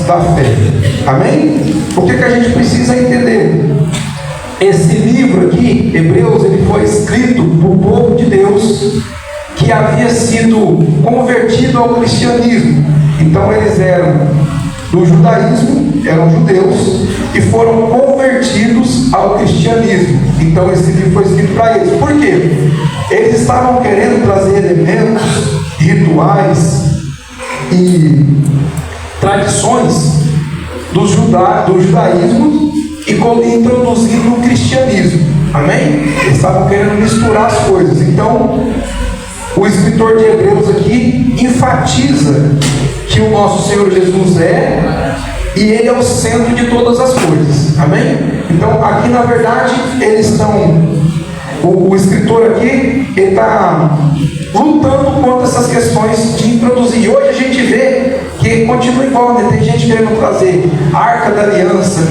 da fé. Amém? O que a gente precisa entender? Esse livro aqui, Hebreus, ele foi escrito para o povo de Deus que havia sido convertido ao cristianismo. Então eles eram do judaísmo, eram judeus e foram convertidos ao cristianismo. Então esse livro foi escrito para eles. Por quê? Eles estavam querendo trazer elementos, rituais e tradições do judaísmo e introduzir no cristianismo. Amém? Eles estavam querendo misturar as coisas. Então o escritor de Hebreus aqui enfatiza que o nosso Senhor Jesus é, e Ele é o centro de todas as coisas. Amém? Então aqui na verdade eles estão, o escritor aqui, ele está lutando contra essas questões de introduzir. E hoje a gente vê que continua igual, né? Tem gente querendo trazer a Arca da Aliança,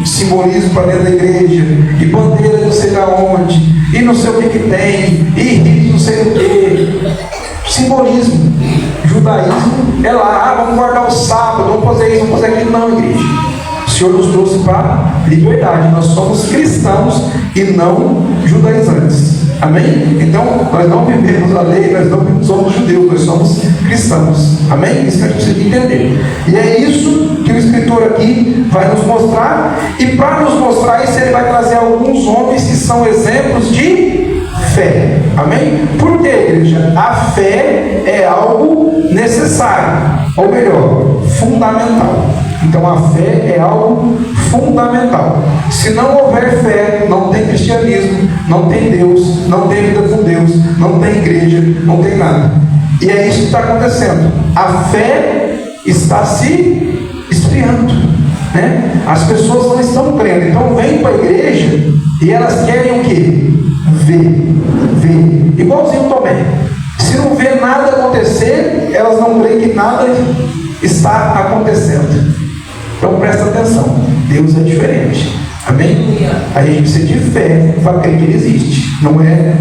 simbolismo para dentro da igreja, e bandeira não sei da onde, e não sei o que tem, e não sei o que. Simbolismo. Judaísmo é lá, vamos guardar o sábado, vamos fazer isso, vamos fazer aquilo. Não, igreja. O Senhor nos trouxe para liberdade. Nós somos cristãos e não judaizantes. Amém? Então, nós não vivemos a lei, nós não somos judeus, nós somos cristãos. Amém? Isso que a gente precisa entender. E é isso que o escritor aqui vai nos mostrar. E para nos mostrar isso, ele vai trazer alguns homens que são exemplos de fé. Amém? Por quê, igreja? A fé é algo necessário, ou melhor, fundamental. Então a fé é algo fundamental. Se não houver fé, não tem cristianismo, não tem Deus, não tem vida com Deus, não tem igreja, não tem nada. E é isso que está acontecendo. A fé está se esfriando, né? As pessoas não estão crendo. Então vêm para a igreja e elas querem o quê? Ver. Igualzinho Tomé. Se não vê nada acontecer, elas não creem que nada está acontecendo. Então presta atenção, Deus é diferente. Amém? A gente precisa de fé para crer que Ele existe. Não é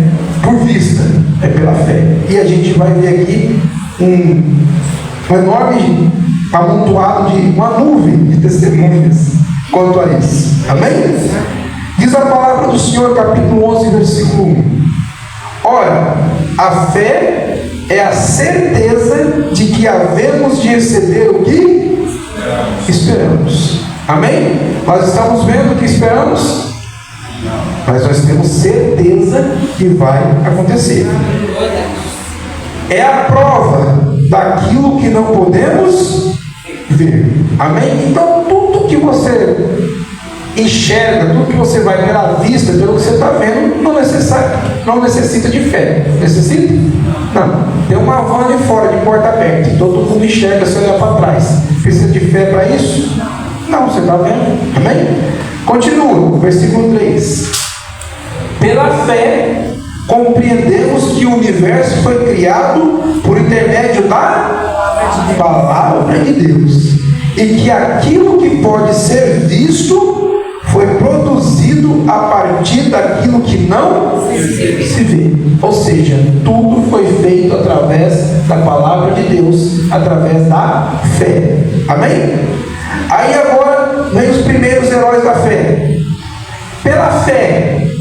por vista, é pela fé. E a gente vai ver aqui um enorme amontoado de uma nuvem de testemunhas quanto a isso. Amém? Diz a palavra do Senhor, capítulo 11, versículo 1. Ora, a fé é a certeza de que havemos de receber o que esperamos. Amém? Nós estamos vendo o que esperamos? Mas nós temos certeza que vai acontecer. É a prova daquilo que não podemos ver. Amém? Então tudo que você enxerga, tudo que você vai pela vista, pelo que você está vendo, não necessita de fé. Necessita? Não. Tem uma van ali fora, de porta aberta, e todo mundo enxerga se olhar para trás. Precisa de fé para isso? Não, você está vendo? Amém? Continua, versículo 3. Pela fé, compreendemos que o universo foi criado por intermédio da palavra de Deus, e que aquilo que pode ser visto foi produzido a partir daquilo que não se vê. Ou seja, tudo foi feito através da palavra de Deus, através da fé. Amém? Aí agora vem os primeiros heróis da fé. Pela fé,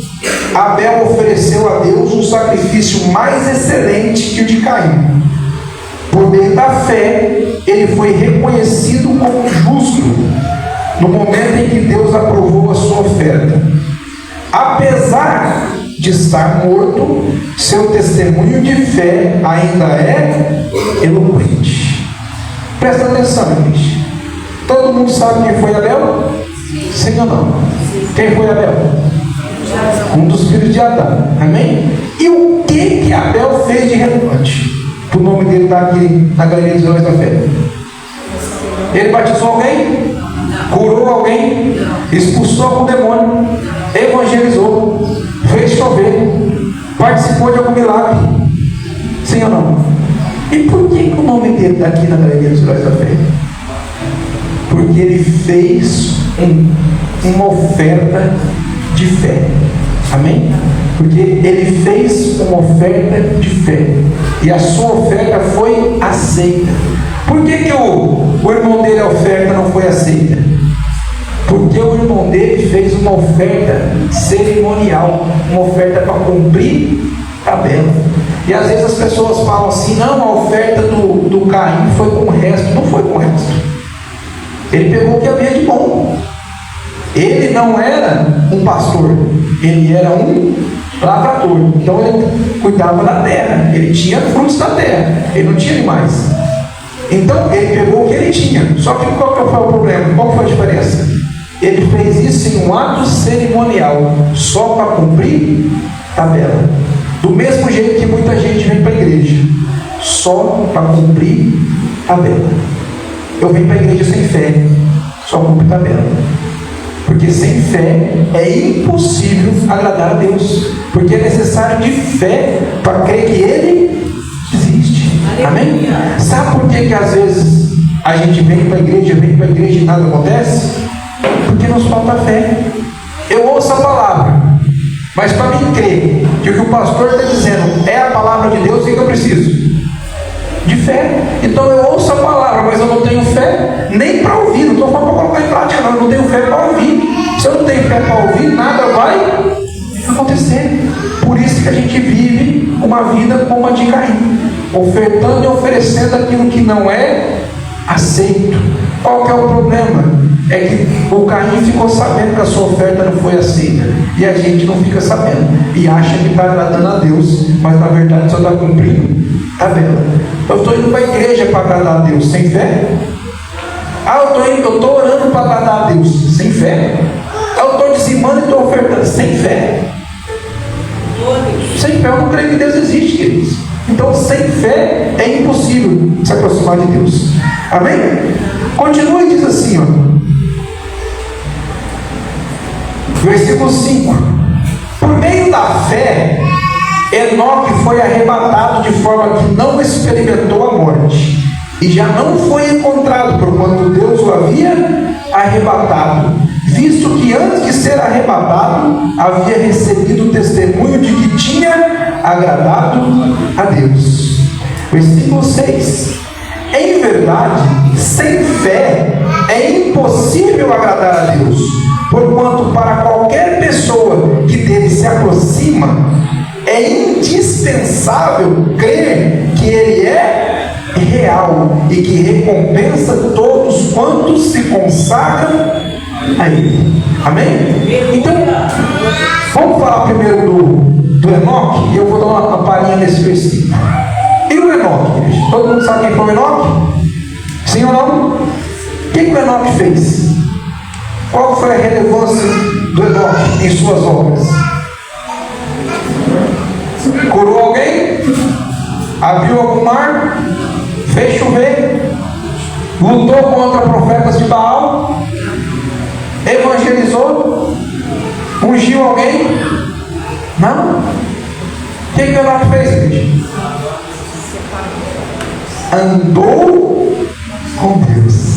Abel ofereceu a Deus um sacrifício mais excelente que o de Caim. Por meio da fé, ele foi reconhecido como justo no momento em que Deus aprovou a sua oferta. Apesar de estar morto, seu testemunho de fé ainda é eloquente. Presta atenção, gente. Todo mundo sabe quem foi Abel? Sim ou não? Quem foi Abel? Um dos filhos de Adão. Amém? E o que Abel fez de relevante? O nome dele está aqui na galeria dos heróis da fé. Ele batizou alguém? Curou alguém? Expulsou algum demônio? Evangelizou? Fez chover? Participou de algum milagre? Sim ou não? E por que o nome dele está aqui na galeria dos heróis da fé? Porque ele fez uma oferta de fé. Amém? Porque ele fez uma oferta de fé. E a sua oferta foi aceita. Por que o irmão dele, a oferta não foi aceita? Porque o irmão dele fez uma oferta cerimonial. Uma oferta para cumprir tabela. E às vezes as pessoas falam assim: não, a oferta do Caim foi com o resto. Não foi com o resto. Ele pegou o que havia de bom. Ele não era um pastor, ele era um lavrador. Então ele cuidava da terra, ele tinha frutos da terra, ele não tinha animais. Então ele pegou o que ele tinha. Só que qual que foi o problema? Qual foi a diferença? Ele fez isso em um ato cerimonial, só para cumprir tabela. Do mesmo jeito que muita gente vem para a igreja, só para cumprir tabela. Eu venho para a igreja sem fé, só cumprir tabela. Porque sem fé é impossível agradar a Deus. Porque é necessário de fé para crer que Ele existe. Amém? Sabe por que às vezes a gente vem para a igreja e nada acontece? Porque nos falta fé. Eu ouço a palavra, mas para mim crer que o que o pastor está dizendo é a palavra de Deus, o que eu preciso? De fé. Então eu ouço a palavra, mas eu não tenho fé nem para ouvir. Não estou falando para colocar em prática, não. Eu não tenho fé para ouvir. Se eu não tenho fé para ouvir, nada vai acontecer. Por isso que a gente vive uma vida como a de Caim, ofertando e oferecendo aquilo que não é aceito. Qual que é o problema? É que o Caim ficou sabendo que a sua oferta não foi aceita, e a gente não fica sabendo e acha que está agradando a Deus, mas na verdade só está cumprindo tabela. Eu estou indo para a igreja para agradar a Deus sem fé? Eu estou orando para agradar a Deus sem fé? Eu estou dizimando e estou ofertando sem fé? Sem fé eu não creio que Deus existe, queridos. Então sem fé é impossível se aproximar de Deus. Amém? Continua e diz assim, ó. Versículo 5: por meio da fé, Enoque foi arrebatado de forma que não experimentou a morte, e já não foi encontrado, porquanto Deus o havia arrebatado, visto que antes de ser arrebatado, havia recebido o testemunho de que tinha agradado a Deus. Versículo 6: em verdade, sem fé é impossível agradar a Deus, porquanto para qualquer pessoa que dele se aproxima, é indispensável crer que Ele é real e que recompensa todos quantos se consagram a Ele. Amém? Então, vamos falar primeiro do Enoque, e eu vou dar uma palhinha nesse versículo. E o Enoque? Todo mundo sabe quem foi o Enoque? Sim ou não? O que o Enoque fez? Qual foi a relevância do Enoque em suas obras? Curou alguém? Abriu algum mar? Fez chover? Lutou contra profetas de Baal? Evangelizou? Ungiu alguém? Não? O que o Enoque fez, igreja? Andou com Deus.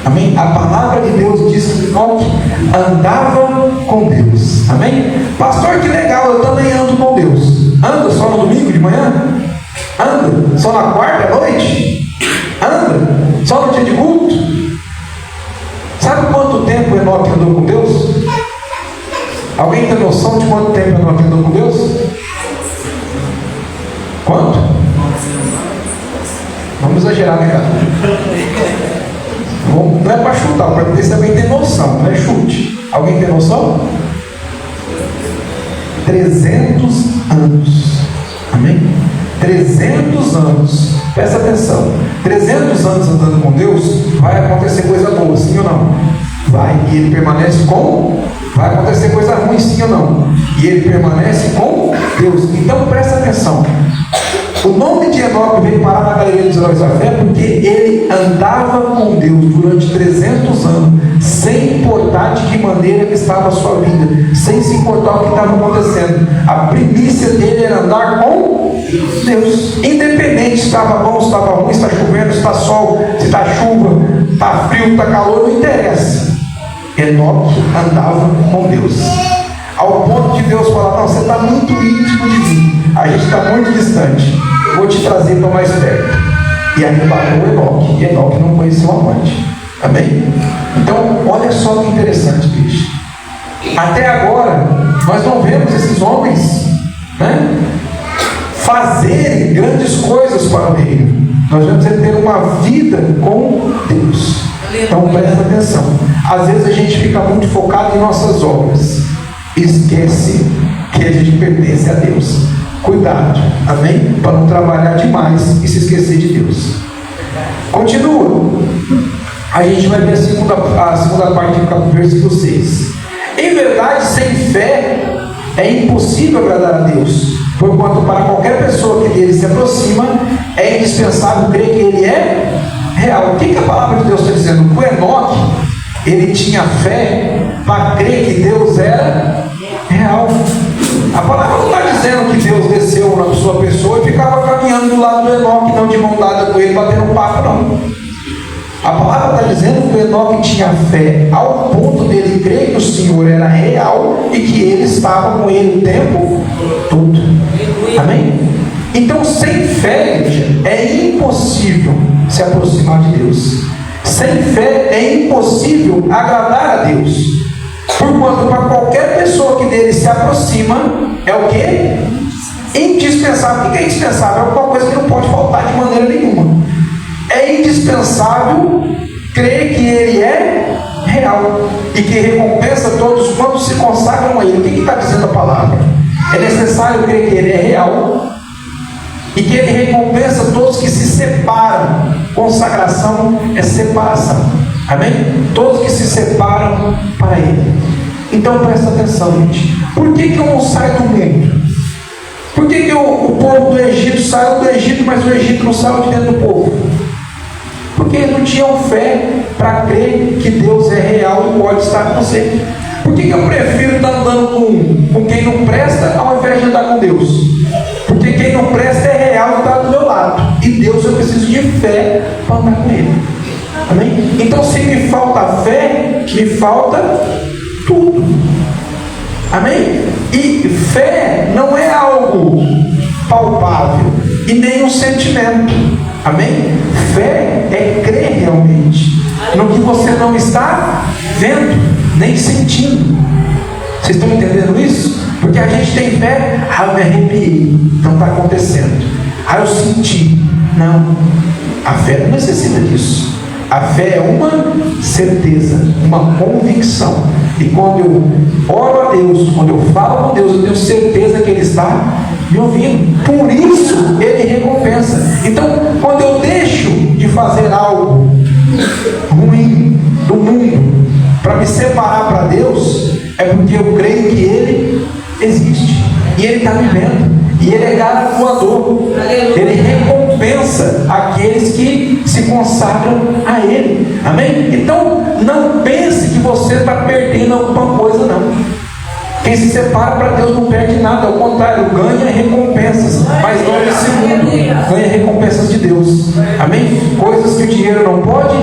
Amém? A palavra de Deus diz que Enoque andava com Deus. Amém? Pastor, que legal, eu também ando com Deus. Anda só no domingo de manhã? Anda só na quarta à noite? Anda só no dia de culto? Sabe quanto tempo Enoque andou com Deus? Alguém tem noção de quanto tempo Enoque andou com Deus? Quanto? Vamos exagerar, né, cara? Não é para chutar, para ver se alguém tem noção, não é chute. Alguém tem noção? 300 anos. Amém? 300 anos. Presta atenção. 300 anos andando com Deus, vai acontecer coisa boa, sim ou não? Vai. E ele permanece com? Vai acontecer coisa ruim, sim ou não? E ele permanece com Deus. Então presta atenção. O nome de Enoque veio parar na galeria dos heróis da fé porque ele andava com Deus durante 300 anos, sem importar de que maneira que estava a sua vida, sem se importar o que estava acontecendo. A primícia dele era andar com Deus, independente se estava bom, se estava ruim, se está chovendo, se está sol, se está chuva, está frio, está calor, não interessa. Enoque andava com Deus, ao ponto de Deus fala: não, você está muito íntimo de mim, a gente está muito distante, vou te trazer para mais perto. E arrebatou Enoque. E Enoque não conheceu a morte. Amém? Então, olha só que interessante, bicho. Até agora, nós não vemos esses homens, né, fazerem grandes coisas para o reino. Nós vamos ter uma vida com Deus. Então presta atenção. Às vezes a gente fica muito focado em nossas obras e esquece que a gente pertence a Deus. Cuidado, amém? Para não trabalhar demais e se esquecer de Deus. Continua. A gente vai ver a segunda parte do versículo 6. Em verdade, sem fé é impossível agradar a Deus, porquanto para qualquer pessoa que dele se aproxima, é indispensável crer que ele é real. O que a palavra de Deus está dizendo? O Enoque, ele tinha fé para crer que Deus era real. A palavra não está dizendo que Deus desceu na sua pessoa e ficava caminhando do lado do Enoque, não de mão dada com ele, batendo papo, não. A palavra está dizendo que o Enoque tinha fé ao ponto dele crer que o Senhor era real e que ele estava com ele o tempo todo. Amém? Então, sem fé, é impossível se aproximar de Deus. Sem fé é impossível agradar a Deus. Porquanto, para qualquer pessoa que dele se aproxima, é o que? Indispensável. O que é indispensável? É alguma coisa que não pode faltar de maneira nenhuma. É indispensável crer que ele é real e que recompensa todos quando se consagram a ele. O que está dizendo a palavra? É necessário crer que ele é real e que ele recompensa todos que se separam. Consagração é separação. Amém? Todos que se separam para ele. Então presta atenção, gente. Por que eu não saio do mundo? Por que o povo do Egito saiu do Egito, mas o Egito não saiu de dentro do povo? Porque eles não tinham fé para crer que Deus é real e pode estar com você. Por que eu prefiro estar andando com quem não presta ao invés de andar com Deus? Porque quem não presta é real e está do meu lado. E Deus, eu preciso de fé para andar com Ele. Amém? Então, se me falta fé, me falta tudo. Amém? E fé não é algo palpável e nem um sentimento. Amém? Fé é crer realmente no que você não está vendo, nem sentindo. Vocês estão entendendo isso? Porque a gente tem fé, eu me arrepiei, não está acontecendo. Eu senti. Não, a fé não necessita disso. A fé é uma certeza, uma convicção. E quando eu oro a Deus, quando eu falo com Deus, eu tenho certeza que Ele está me ouvindo. Por isso Ele recompensa. Então, quando eu deixo de fazer algo ruim do mundo para me separar para Deus, é porque eu creio que Ele existe. E Ele está me vendo. E Ele é galardoador. Ele recompensa aqueles que se consagram a Ele. Amém? Então, não pense que você está perdendo alguma coisa, não. Quem se separa para Deus não perde nada. Ao contrário, ganha recompensas. Mas não nesse mundo. Ganha recompensas de Deus. Amém? Coisas que o dinheiro não pode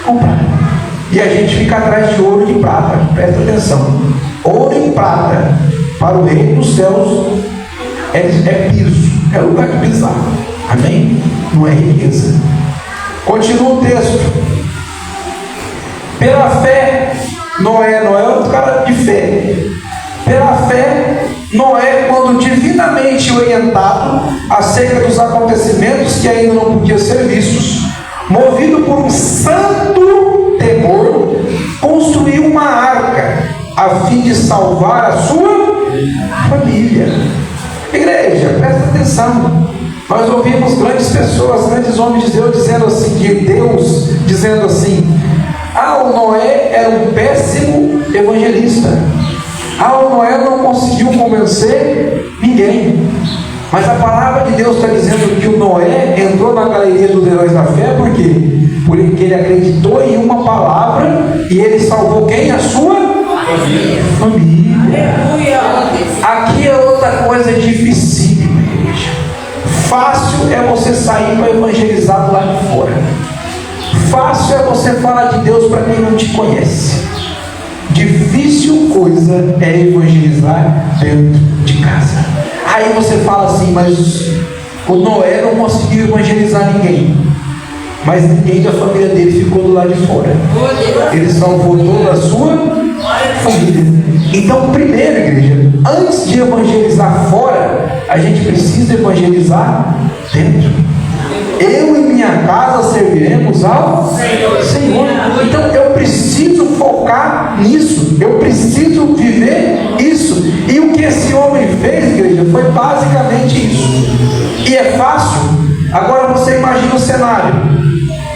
comprar. E a gente fica atrás de ouro e de prata. Presta atenção. Ouro e prata para o reino dos céus é piso, é lugar de pisar. Amém? Não é riqueza. Continua o texto. Pela fé, Noé é outro cara de fé. Pela fé, Noé, quando divinamente orientado acerca dos acontecimentos que ainda não podiam ser vistos, movido por um santo temor, construiu uma arca a fim de salvar a sua família. Igreja, presta atenção. Nós ouvimos grandes pessoas, grandes homens de Deus dizendo assim, o Noé era um péssimo evangelista. O Noé não conseguiu convencer ninguém. Mas a palavra de Deus está dizendo que o Noé entrou na galeria dos heróis da fé, por quê? Porque ele acreditou em uma palavra e ele salvou quem? A sua família. Aqui é outra coisa difícil, igreja. Fácil é você sair para evangelizar do lado de fora. Fácil é você falar de Deus para quem não te conhece. Difícil coisa é evangelizar dentro de casa. Aí você fala assim, mas o Noé não conseguiu evangelizar ninguém. Mas ninguém da família dele ficou do lado de fora. Ele salvou toda a sua família. Então, primeiro, igreja, antes de evangelizar fora, a gente precisa evangelizar dentro. Eu e minha casa serviremos ao Senhor. Então eu preciso focar nisso. Eu preciso viver isso. E o que esse homem fez, igreja, foi basicamente isso. E é fácil. Agora você imagina o cenário.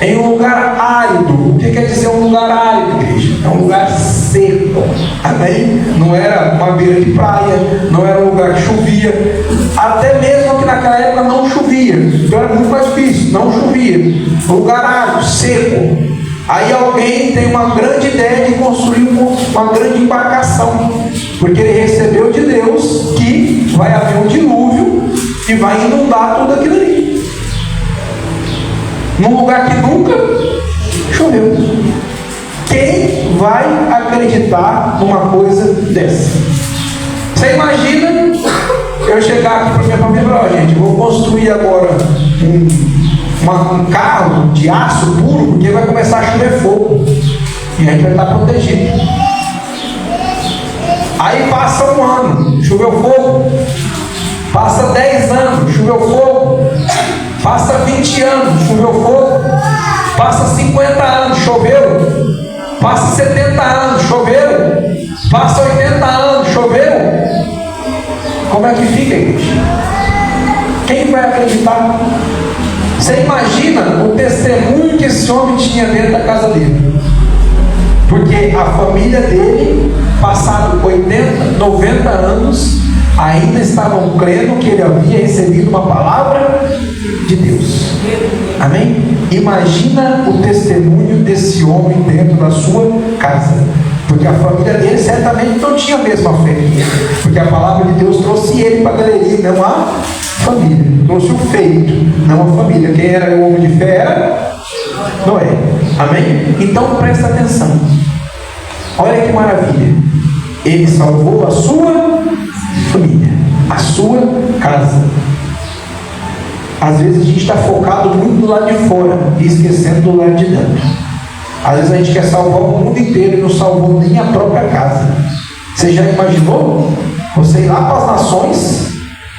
Em um lugar árido. O que quer dizer um lugar árido, igreja? É um lugar seco. Amém? Não era uma beira de praia, não era um lugar que chovia. Até mesmo que naquela época não chovia. Então era muito mais difícil, não chovia. Um lugar árido, seco. Aí alguém tem uma grande ideia de construir uma grande embarcação. Porque ele recebeu de Deus que vai haver um dilúvio e vai inundar tudo aquilo ali. Num lugar que nunca choveu. Quem vai acreditar numa coisa dessa? Você imagina eu chegar aqui para minha família e falar, gente, vou construir agora um carro de aço puro, porque vai começar a chover fogo. E a gente vai estar protegido. Aí passa um ano, choveu fogo. Passa 10 anos, choveu fogo. Passa 20 anos, choveu fogo. Passa 50 anos, choveu. Passa 70 anos, choveu. Passa 80 anos, choveu. Como é que fica, igreja? Quem vai acreditar? Você imagina o testemunho que esse homem tinha dentro da casa dele. Porque a família dele, passados 80, 90 anos, ainda estavam crendo que ele havia recebido uma palavra de Deus. Amém? Imagina o testemunho desse homem dentro da sua casa. Porque a família dele certamente não tinha a mesma fé. Porque a palavra de Deus trouxe ele para a galeria, não a família. Trouxe o feito, não a família. Quem era o homem de fé era Noé. Amém? Então presta atenção. Olha que maravilha. Ele salvou a sua família, a sua casa. Às vezes a gente está focado muito do lado de fora e esquecendo do lado de dentro. Às vezes a gente quer salvar o mundo inteiro e não salvou nem a própria casa. Você já imaginou você ir lá para as nações,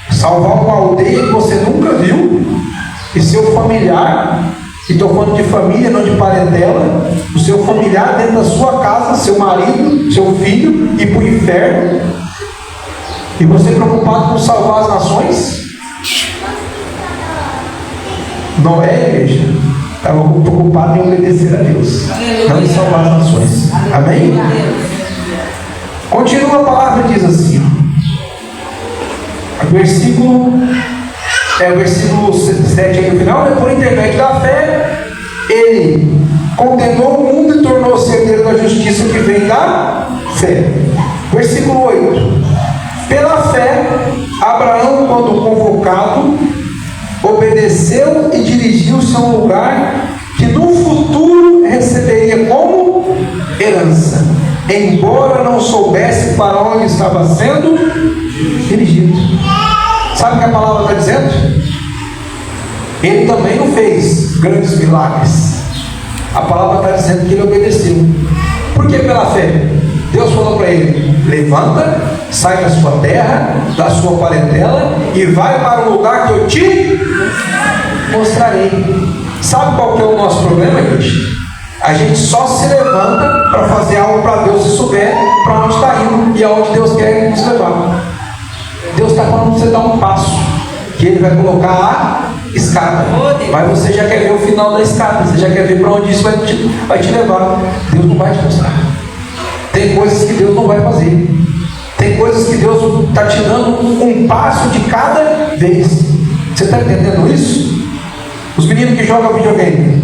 salvar uma aldeia que você nunca viu, e seu familiar, e estou falando de família, não de parentela, o seu familiar dentro da sua casa, seu marido, seu filho, ir para o inferno, e você preocupado com salvar as nações? Noé, igreja, estava preocupado em obedecer a Deus, não em salvar as nações. Amém? Continua a palavra, diz assim, versículo 7 aí no final, né? Por intermédio da fé, ele condenou o mundo e tornou-se herdeiro da justiça que vem da fé. Versículo 8. Pela fé, Abraão, quando convocado, obedeceu e dirigiu-se a um lugar que no futuro receberia como herança, embora não soubesse para onde estava sendo dirigido. Sabe o que a palavra está dizendo? Ele também não fez grandes milagres. A palavra está dizendo que ele obedeceu. Por que pela fé? Deus falou para ele: levanta, sai da sua terra, da sua parentela e vai para o lugar que eu te mostrarei. Sabe qual que é o nosso problema, gente? A gente só se levanta para fazer algo para Deus se souber para onde está indo e aonde Deus quer nos levar. Deus está falando para você dar um passo, que Ele vai colocar a escada, mas você já quer ver o final da escada, você já quer ver para onde isso vai te levar. Deus não vai te mostrar. Tem coisas que Deus não vai fazer. Tem coisas que Deus está te dando um passo de cada vez. Você está entendendo isso? Os meninos que jogam videogame,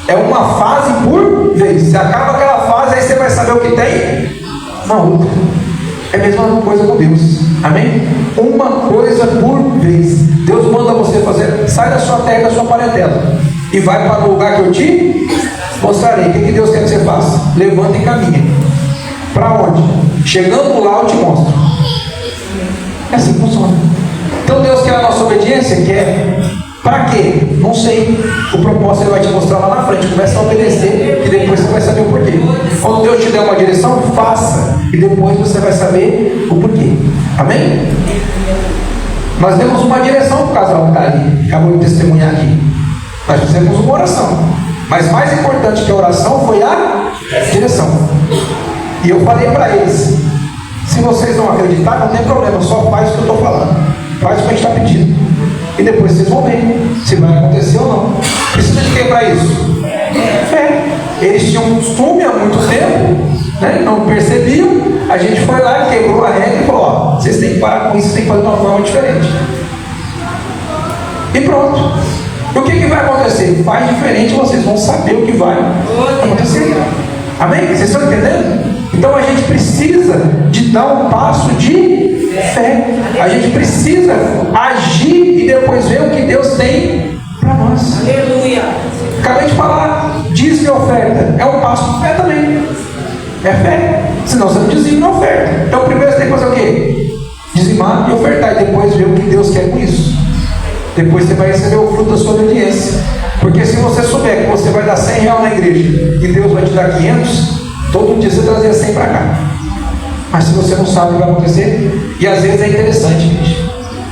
é uma fase por vez. Você acaba aquela fase, aí você vai saber o que tem na outra. É a mesma coisa com Deus. Amém? Uma coisa por vez. Deus manda você fazer. Sai da sua terra e da sua parentela e vai para o lugar que eu te mostrarei. O que Deus quer que você faça? Levanta e caminha. Para onde? Chegando lá eu te mostro. É assim que funciona. Então Deus quer a nossa obediência? Quer. Para quê? Não sei. O propósito Ele vai te mostrar lá na frente. Começa a obedecer e depois você vai saber o porquê. Quando Deus te der uma direção, faça. E depois você vai saber o porquê. Amém? Nós demos uma direção para o casal que está ali. Acabou de testemunhar aqui. Nós fizemos uma oração. Mas mais importante que a oração foi a direção. E eu falei para eles: se vocês não acreditarem, não tem problema. Só faz o que eu estou falando. Faz o que a gente está pedindo. E depois vocês vão ver se vai acontecer ou não. Precisa de quem para isso? Fé. Eles tinham um costume há muito tempo, né? Não percebiam. A gente foi lá, quebrou a regra e falou: ó, vocês têm que parar com isso, vocês têm que fazer de uma forma diferente. E pronto. O que vai acontecer? Faz diferente, vocês vão saber o que vai acontecer. Amém? Vocês estão entendendo? Então a gente precisa de dar um passo de fé. A gente precisa agir e depois ver o que Deus tem para nós. Aleluia. Acabei de falar, dízimo e oferta. É um passo de fé também. É fé. Senão você não dizima na oferta. Então primeiro você tem que fazer o quê? Dizimar e ofertar. E depois ver o que Deus quer com isso. Depois você vai receber o fruto da sua obediência. Porque se você souber que você vai dar R$100 na igreja e Deus vai te dar 500, todo dia você trazia 100 para cá. Mas se você não sabe o que vai acontecer, e às vezes é interessante, gente.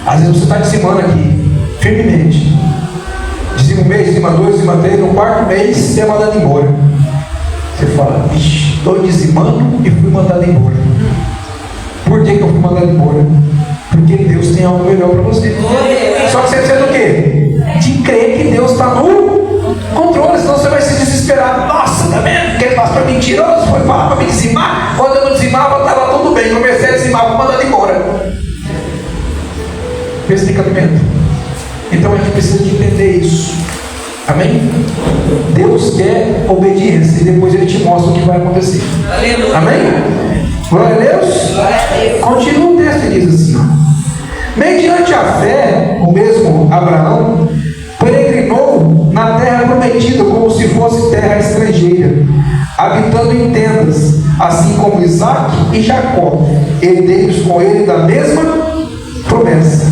Às vezes você está dizimando aqui, firmemente. Dizima um mês, dizima 2, dizima 3, no quarto mês você é mandado embora. Você fala: vixe, estou dizimando e fui mandado embora. Por que eu fui mandado embora? Porque Deus tem algo melhor para você. Só que você precisa do quê? De crer que Deus está no controle, senão você vai se desesperar. Nossa, tá vendo? Aquele pastor mentiroso foi falar para me dizimar. Quando eu não dizimava, estava tudo bem. Comecei a dizimar, fui mandado embora. Esse tem cabimento. Então a gente precisa de entender isso. Amém? Deus quer obediência e depois Ele te mostra o que vai acontecer. Aleluia. Amém? Glória a Deus. Continua o texto e diz assim: ó. Mediante a fé, o mesmo Abraão peregrinou na terra prometida como se fosse terra estrangeira, habitando em tendas, assim como Isaac e Jacó, herdeiros com ele da mesma promessa.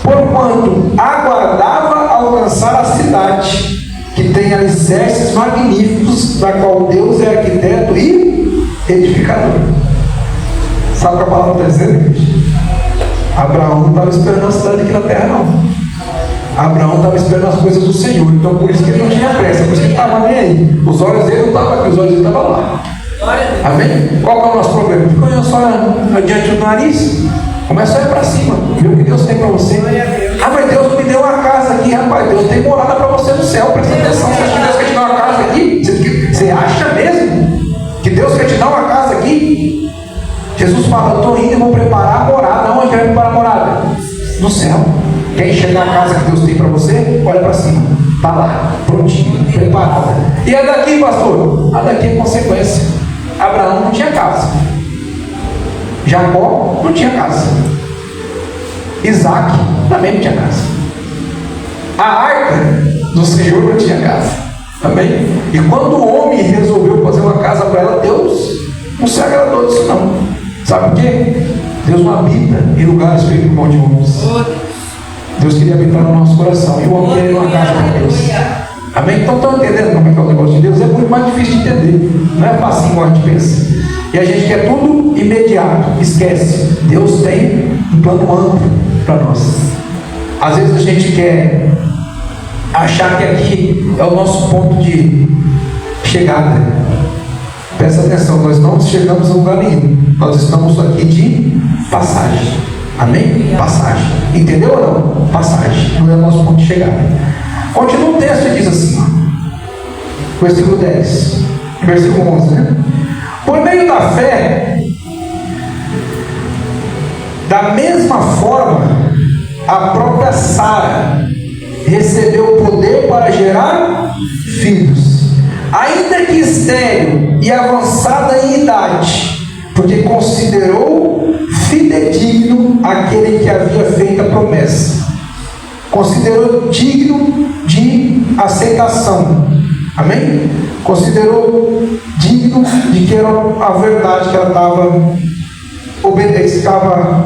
Porquanto aguardava alcançar a cidade, que tem alicerces magníficos, da qual Deus é arquiteto e edificador. Sabe o que a palavra está dizendo, gente? Abraão não estava esperando a cidade aqui na terra, não. Abraão estava esperando as coisas do Senhor. Então por isso que ele não tinha pressa, por isso que ele estava nem aí. Os olhos dele não estavam aqui, os olhos dele estavam lá. Amém? Qual que é o nosso problema? Fica olhando só adiante do nariz. Começa a olhar para cima, ver o que Deus tem para você. Ah, mas Deus me deu uma casa aqui, rapaz. Deus tem morada para você no céu. Presta atenção. Você acha que Deus quer te dar uma casa aqui? Você acha mesmo que Deus quer te dar uma casa aqui? Jesus fala: eu estou indo e vou preparar a morada. Onde vai preparar a morada? No céu. Quer enxergar a casa que Deus tem para você? Olha para cima. Está lá, prontinho, preparada. E a daqui, pastor? A daqui é consequência. Abraão não tinha casa. Jacó não tinha casa. Isaac também não tinha casa. A arca do Senhor não tinha casa. Amém? E quando o homem resolveu fazer uma casa para ela, Deus não se agradou disso não. Sabe por quê? Deus não habita em lugares feitos por mão de homens. Deus queria habitar no nosso coração. E o homem queria uma casa para Deus. Amém? Então estão entendendo como é que é o negócio de Deus? É muito mais difícil de entender. Não é fácil como a gente pensa. E a gente quer tudo imediato. Esquece. Deus tem um plano amplo para nós. Às vezes a gente quer achar que aqui é o nosso ponto de chegada. Presta atenção, nós não chegamos a lugar nenhum. Nós estamos aqui de passagem. Amém? Passagem. Entendeu ou não? Passagem. Não é o nosso ponto de chegada. Continua o texto e diz assim, ó, versículo 10, versículo 11, né? Por meio da fé, da mesma forma, a própria Sara recebeu poder para gerar filhos, ainda que estéril e avançada em idade, porque considerou fidedigno aquele que havia feito a promessa. Considerou digno de aceitação. Amém? Considerou digno de que era a verdade que ela estava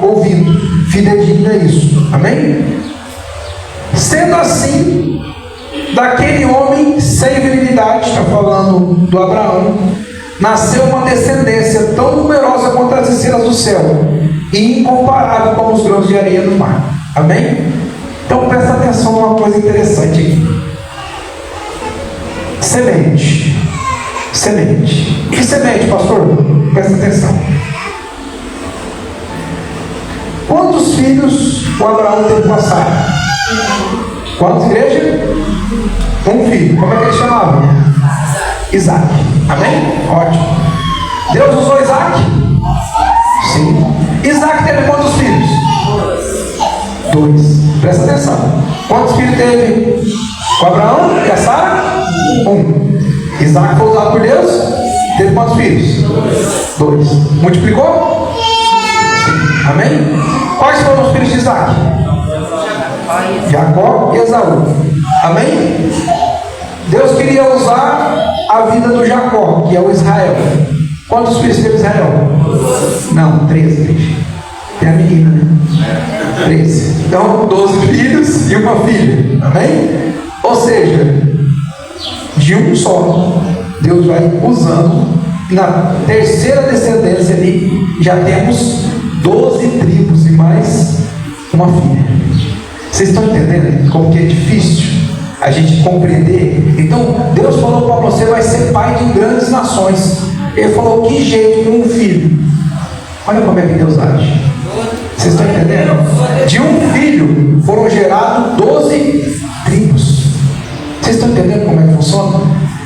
ouvindo. Fidedigna a isso. Amém? Sendo assim, daquele homem sem virilidade, está falando do Abraão, nasceu uma descendência tão numerosa quanto as estrelas do céu e incomparável como os grãos de areia no mar. Amém? Então presta atenção numa coisa interessante aqui. Semente. Semente. Que semente, pastor? Presta atenção. Quantos filhos o Abraão teve com a Sara? Quantos, igreja? Um filho. Como é que ele chamava? Isaac. Amém? Ótimo. Deus usou Isaac? Sim. Isaac teve quantos filhos? 2. Presta atenção. Quantos filhos teve com Abraão e a Sara? 1. Isaac foi usado por Deus? Teve quantos filhos? 2. Multiplicou? Sim. Amém? Quais foram os filhos de Isaac? Jacó e Esaú. Amém? Deus queria usar a vida do Jacó, que é o Israel. Quantos filhos teve Israel? Não, 13. Tem a menina, né? 13. Então, 12 filhos e uma filha. Amém? Ou seja, de um só, Deus vai usando. Na terceira descendência ali, já temos 12 tribos e mais uma filha. Vocês estão entendendo como que é difícil a gente compreender? Então, Deus falou para você, vai ser pai de grandes nações. Ele falou, que jeito com um filho? Olha como é que Deus age. Vocês estão entendendo? De um filho foram gerados 12 tribos. Vocês estão entendendo como é que funciona?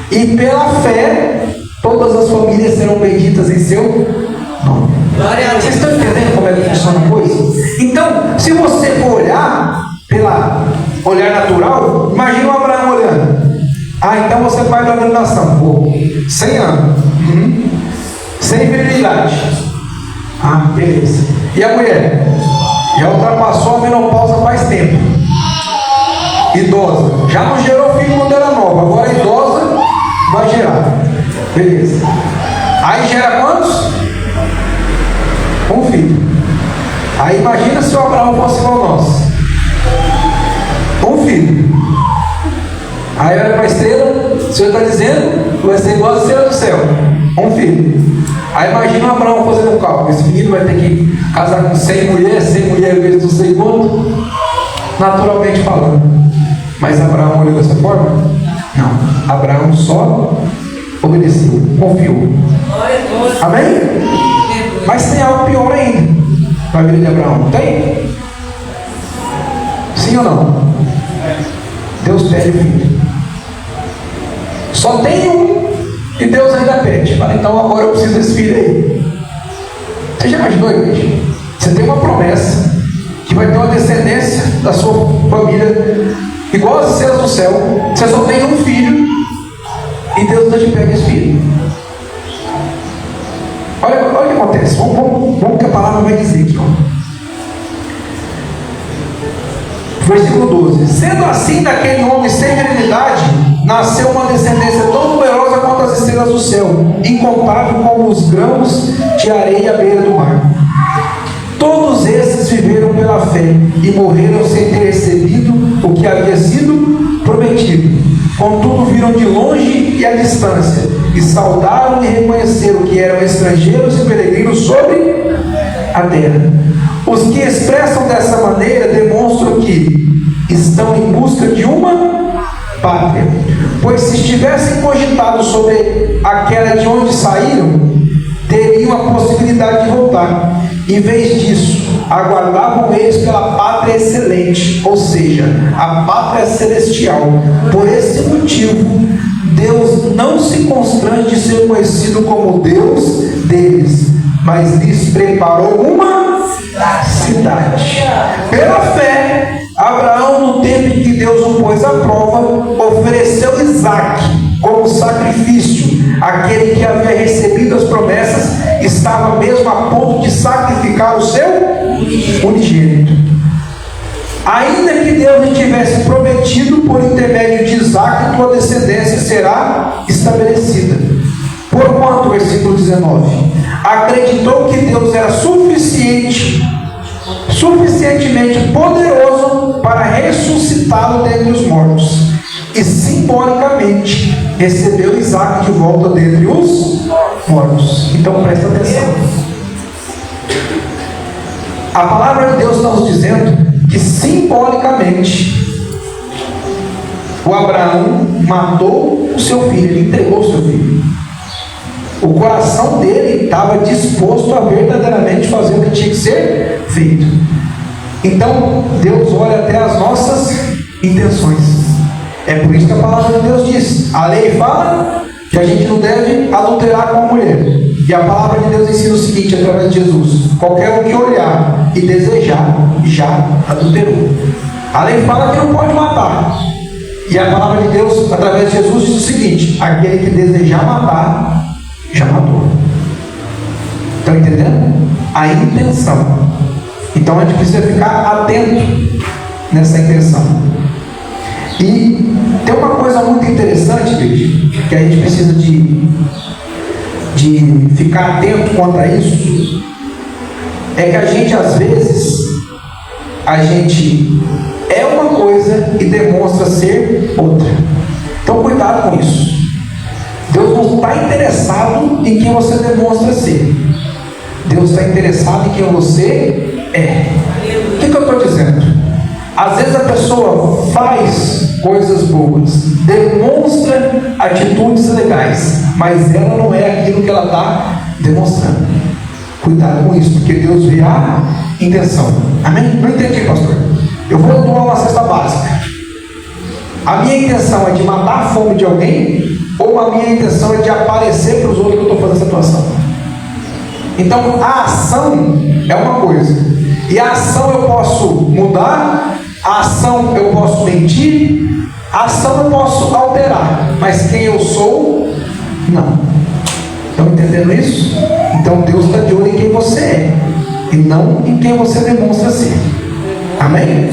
E pela fé, todas as famílias serão benditas em seu nome. Vocês estão entendendo como é que funciona a coisa? Então, se você for olhar pela olhar natural, imagina o Abraão olhando. Então você é pai da grande nação. Pô, 100 anos. Sem virilidade. Beleza. E a mulher? Já ultrapassou a menopausa faz tempo. Idosa. Já não gerou filho quando era nova. Agora idosa vai gerar. Beleza. Aí gera quantos? Um filho. Aí imagina se o Abraão fosse igual nós. Um filho. Aí olha para a estrela, o Senhor está dizendo, vai ser igual a estrela do céu. Um filho. Aí imagina o Abraão fazendo um cálculo. Esse menino vai ter que casar com 100 mulheres vezes não sei quanto. Naturalmente falando. Mas Abraão olhou dessa forma? Não. Abraão só obedeceu, confiou. Amém? Mas tem algo pior ainda na vida de Abraão. Tem? Sim ou não? Deus pede filho. Só tem um e Deus ainda pede. Fala, então agora eu preciso desse filho aí. Você já imaginou, igreja? Você tem uma promessa que vai ter uma descendência da sua família igual as estrelas do céu. Você só tem um filho e Deus ainda te pede esse filho. Olha o que acontece. Vamos que a palavra vai dizer aqui. Versículo 12. Sendo assim, daquele homem sem virilidade, nasceu uma descendência tão numerosa quanto as estrelas do céu, incontável como os grãos de areia à beira do mar. Todos esses viveram pela fé e morreram sem ter recebido o que havia sido prometido. Contudo, viram de longe e à distância, e saudaram e reconheceram que eram estrangeiros e peregrinos sobre a terra. Os que expressam dessa maneira demonstram que estão em busca de uma pátria, pois se estivessem cogitado sobre aquela de onde saíram, teriam a possibilidade de voltar. Em vez disso, aguardavam eles pela pátria excelente, ou seja, a pátria celestial. Por esse motivo, Deus não se constrange de ser conhecido como Deus deles, mas lhes preparou uma cidade. Pela fé, Abraão, no tempo em que Deus o pôs à prova, ofereceu Isaac como sacrifício. Aquele que havia recebido as promessas estava mesmo a ponto de sacrificar o seu unigênito. Ainda que Deus lhe tivesse prometido por intermédio de Isaac, tua descendência será estabelecida. Porquanto, versículo 19, acreditou que Deus era suficientemente poderoso para ressuscitá-lo dentre os mortos, e simbolicamente recebeu Isaac de volta dentre os mortos. Então presta atenção. A palavra de Deus está nos dizendo que simbolicamente o Abraão matou o seu filho, ele entregou o seu filho. O coração dele estava disposto a verdadeiramente fazer o que tinha que ser feito. Então Deus olha até as nossas intenções. É por isso que a palavra de Deus diz, a lei fala que a gente não deve adulterar com a mulher, e a palavra de Deus ensina o seguinte através de Jesus: qualquer um que olhar e desejar já adulterou. A lei fala que não pode matar, e a palavra de Deus através de Jesus diz o seguinte: aquele que desejar matar já matou. Estão entendendo? A intenção. Então a gente precisa ficar atento nessa intenção. E tem uma coisa muito interessante, gente, que a gente precisa de ficar atento quanto a isso, é que a gente às vezes é uma coisa e demonstra ser outra. Então cuidado com isso. Deus não está interessado em quem você demonstra ser. Deus está interessado em quem você é. O que eu estou dizendo? Às vezes a pessoa faz coisas boas, demonstra atitudes legais, mas ela não é aquilo que ela está demonstrando. Cuidado com isso, porque Deus vê a intenção. Amém? Não entendi, pastor. Eu vou doar uma cesta básica. A minha intenção é de matar a fome de alguém, ou a minha intenção é de aparecer para os outros que eu estou fazendo essa situação? Então a ação é uma coisa, e a ação eu posso mudar, a ação eu posso mentir, a ação eu posso alterar, mas quem eu sou, não. Estão entendendo isso? Então Deus está de olho em quem você é, e não em quem você demonstra ser. Amém?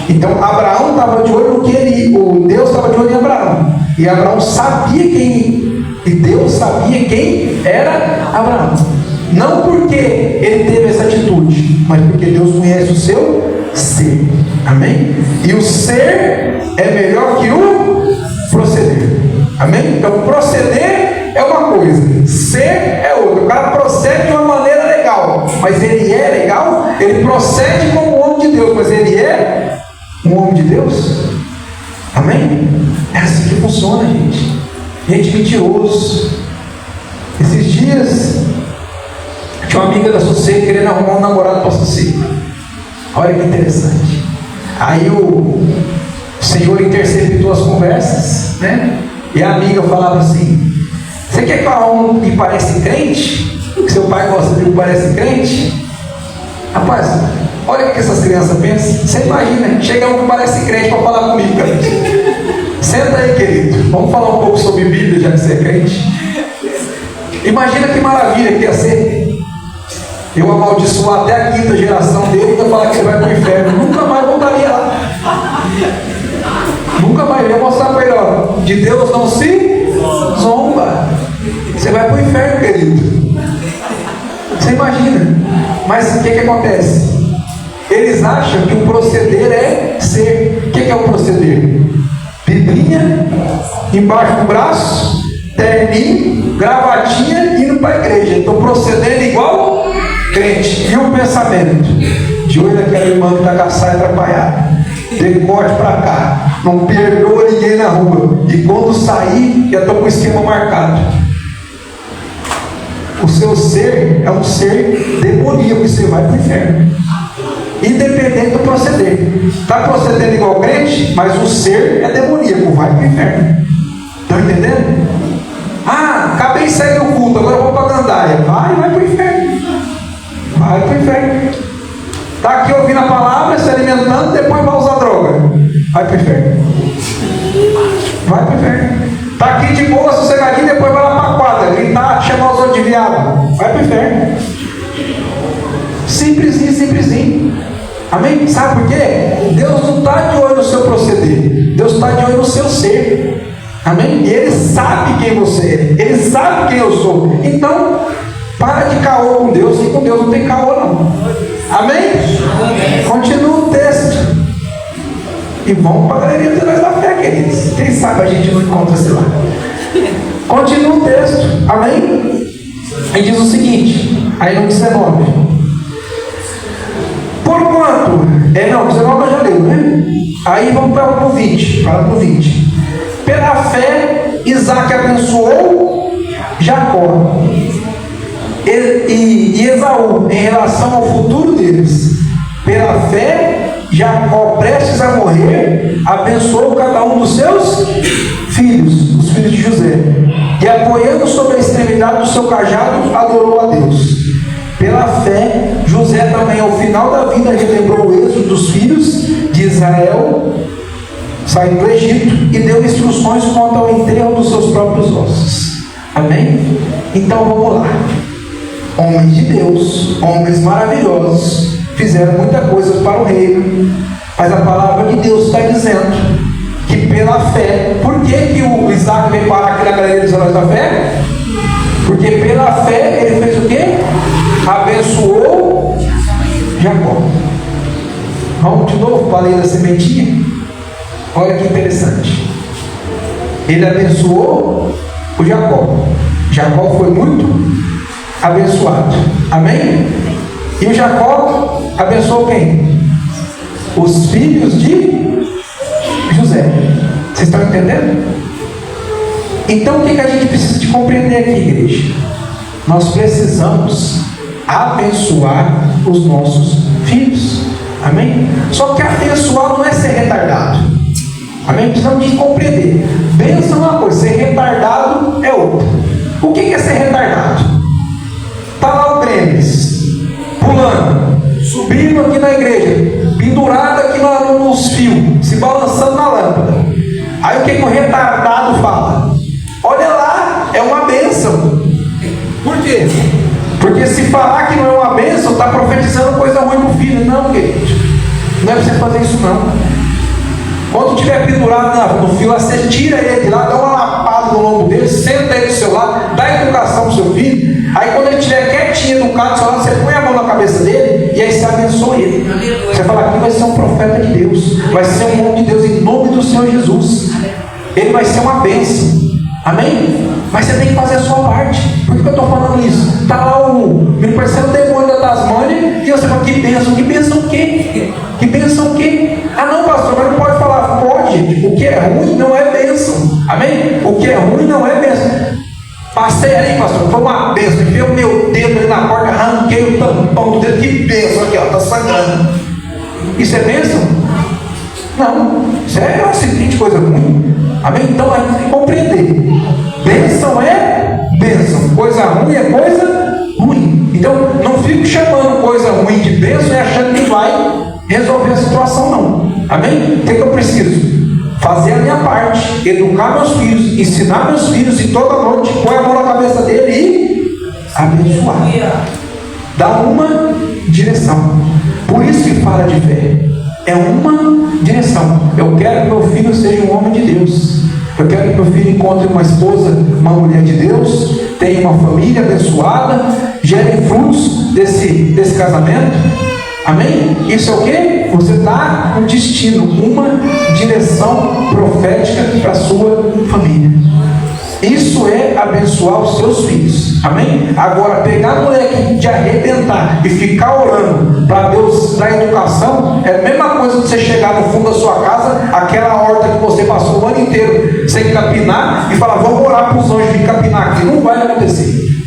Então Abraão estava de olho no que Deus estava de olho em Abraão, e Abraão sabia e Deus sabia quem era Abraão. Não porque ele teve essa atitude, mas porque Deus conhece o seu ser. Amém? E o ser é melhor que o proceder. Amém? Então proceder é uma coisa, ser é outra. O cara procede de uma maneira legal, mas ele é legal. Ele procede como um homem de Deus, mas ele é um homem de Deus. Amém? É assim que funciona, gente. Gente mentiroso. Esses dias tinha uma amiga da Sucê querendo arrumar um namorado para a Sucê. Olha que interessante. Aí o Senhor interceptou as conversas, né? E a amiga falava assim: você quer que eu arrume um que parece crente? Que seu pai gosta de um que parece crente? Rapaz, olha o que essas crianças pensam. Você imagina, chega um que parece crente para falar comigo, cara. Senta aí, querido. Vamos falar um pouco sobre Bíblia, já que você é crente. Imagina que maravilha que ia ser eu amaldiçoar até a quinta geração dele e ainda falar que ele vai para o inferno. Nunca mais voltaria lá. Nunca mais. Eu ia mostrar para ele: ó, de Deus não se zomba. Você vai para o inferno, querido. Você imagina. Mas o que acontece? Eles acham que o proceder é ser. O que é o proceder? Biblinha embaixo do braço, terninho, gravatinha, indo para a igreja. Estou procedendo igual crente. E o pensamento? De olho naquela irmã que está com a saia atrapalhada, decote para cá, não perdoa ninguém na rua, e quando sair já estou com o esquema marcado. O seu ser é um ser demoníaco, e você vai para o inferno, independente do proceder. Está procedendo igual crente, mas o ser é demoníaco, vai para o inferno. Estão entendendo? Ah, acabei de sair do culto, agora eu vou para a gandaia. Vai para o inferno. Vai para o inferno. Está aqui ouvindo a palavra, se alimentando, depois vai usar droga. Vai para o inferno. Vai para o inferno. Está aqui de boa, sossegadinho, depois vai lá para a quadra, gritar, chamar os outros de viado. Vai para o inferno. Simplesinho, simplesinho. Amém? Sabe por quê? Deus não está de olho no seu proceder, Deus está de olho no seu ser. Amém? E Ele sabe quem você é, Ele sabe quem eu sou. Então, para de caô com Deus, que com Deus não tem caô não. Amém? Continua o texto. E vamos para a galeria dos heróis da fé, queridos. Quem sabe a gente não encontra-se lá. Continua o texto. Amém? E diz o seguinte, aí no 19. Porquanto, não, 19 eu já leio, né? Aí vamos para o 20. Fala para o 20. Pela fé, Isaac abençoou Jacó e Esaú em relação ao futuro deles. Pela fé, Jacó, prestes a morrer, abençoou cada um dos seus filhos, os filhos de José, e apoiando sobre a extremidade do seu cajado, adorou a Deus. Pela fé, José também ao final da vida relembrou o êxodo dos filhos de Israel saindo do Egito e deu instruções quanto ao enterro dos seus próprios ossos. Amém? Então vamos lá. Homens de Deus, homens maravilhosos, fizeram muita coisa para o reino, mas a palavra de Deus está dizendo que pela fé. Por que o Isaac veio parar aqui na galeria dos heróis da fé? Porque pela fé ele fez o quê? Abençoou Jacó. Vamos de novo para a lei da sementinha? Olha que interessante. Ele abençoou o Jacó. Jacó foi muito abençoado. Amém? E o Jacó abençoou quem? Os filhos de José. Vocês estão entendendo? Então o que a gente precisa de compreender aqui, igreja? Nós precisamos abençoar os nossos filhos. Amém? Só que abençoar não é ser retardado. Amém? Precisamos de compreender. Bênção é uma coisa, ser retardado é outra. O que é ser retardado? Está lá o Grêmis, pulando, subindo aqui na igreja, pendurado aqui nos fios, se balançando na lâmpada. Aí o que o retardado fala? Olha lá, é uma bênção. Por quê? Porque se falar que não é uma bênção, está profetizando coisa ruim para o filho. Não, querido. Não é para você fazer isso não. Quando estiver pendurado no fio, você tira ele de lá, dá uma lapada no lombo dele, senta ele do seu lado, dá educação para o seu filho. Aí quando ele estiver quietinho, educado do seu lado, você põe a mão na cabeça dele e aí você abençoa ele. Você fala, aqui vai ser um profeta de Deus, vai ser um homem de Deus em nome do Senhor Jesus. Ele vai ser uma bênção. Amém? Mas você tem que fazer a sua parte. Por que eu estou falando isso? Está lá me parecendo o demônio da Tasmânia e você fala, que bênção o quê? Que bênção o quê? Ah não, pastor, mas não pode falar. Pode, gente. O que é ruim não é bênção. Amém? O que é ruim não é bênção. Passei ali, pastor, foi uma bênção. Enfiei o meu dedo ali na porta, arranquei o tampão do dedo. Que bênção aqui, ó, está sangrando. Isso é bênção? Não. Isso é um acidente de coisa ruim. Amém? Então a gente tem que compreender. Bênção é bênção. Coisa ruim é coisa ruim. Então não fico chamando coisa ruim de bênção e achando que vai resolver a situação, não. Amém? O que eu preciso? Fazer a minha parte, educar meus filhos, ensinar meus filhos e toda noite põe a mão na cabeça dele e abençoar. Dá uma direção. Por isso que fala de fé. É uma direção. Eu quero que meu filho seja um homem de Deus. Eu quero que meu filho encontre uma esposa, uma mulher de Deus, tenha uma família abençoada, gere frutos desse casamento. Amém? Isso é o quê? Você dá um destino, uma direção profética para a sua família. Isso é abençoar os seus filhos. Amém? Agora, pegar moleque de arrebentar e ficar orando para Deus dar educação é a mesma coisa que você chegar no fundo da sua casa, aquela horta que você passou o ano inteiro sem capinar e falar, vamos orar para os anjos de capinar aqui. Não vai acontecer.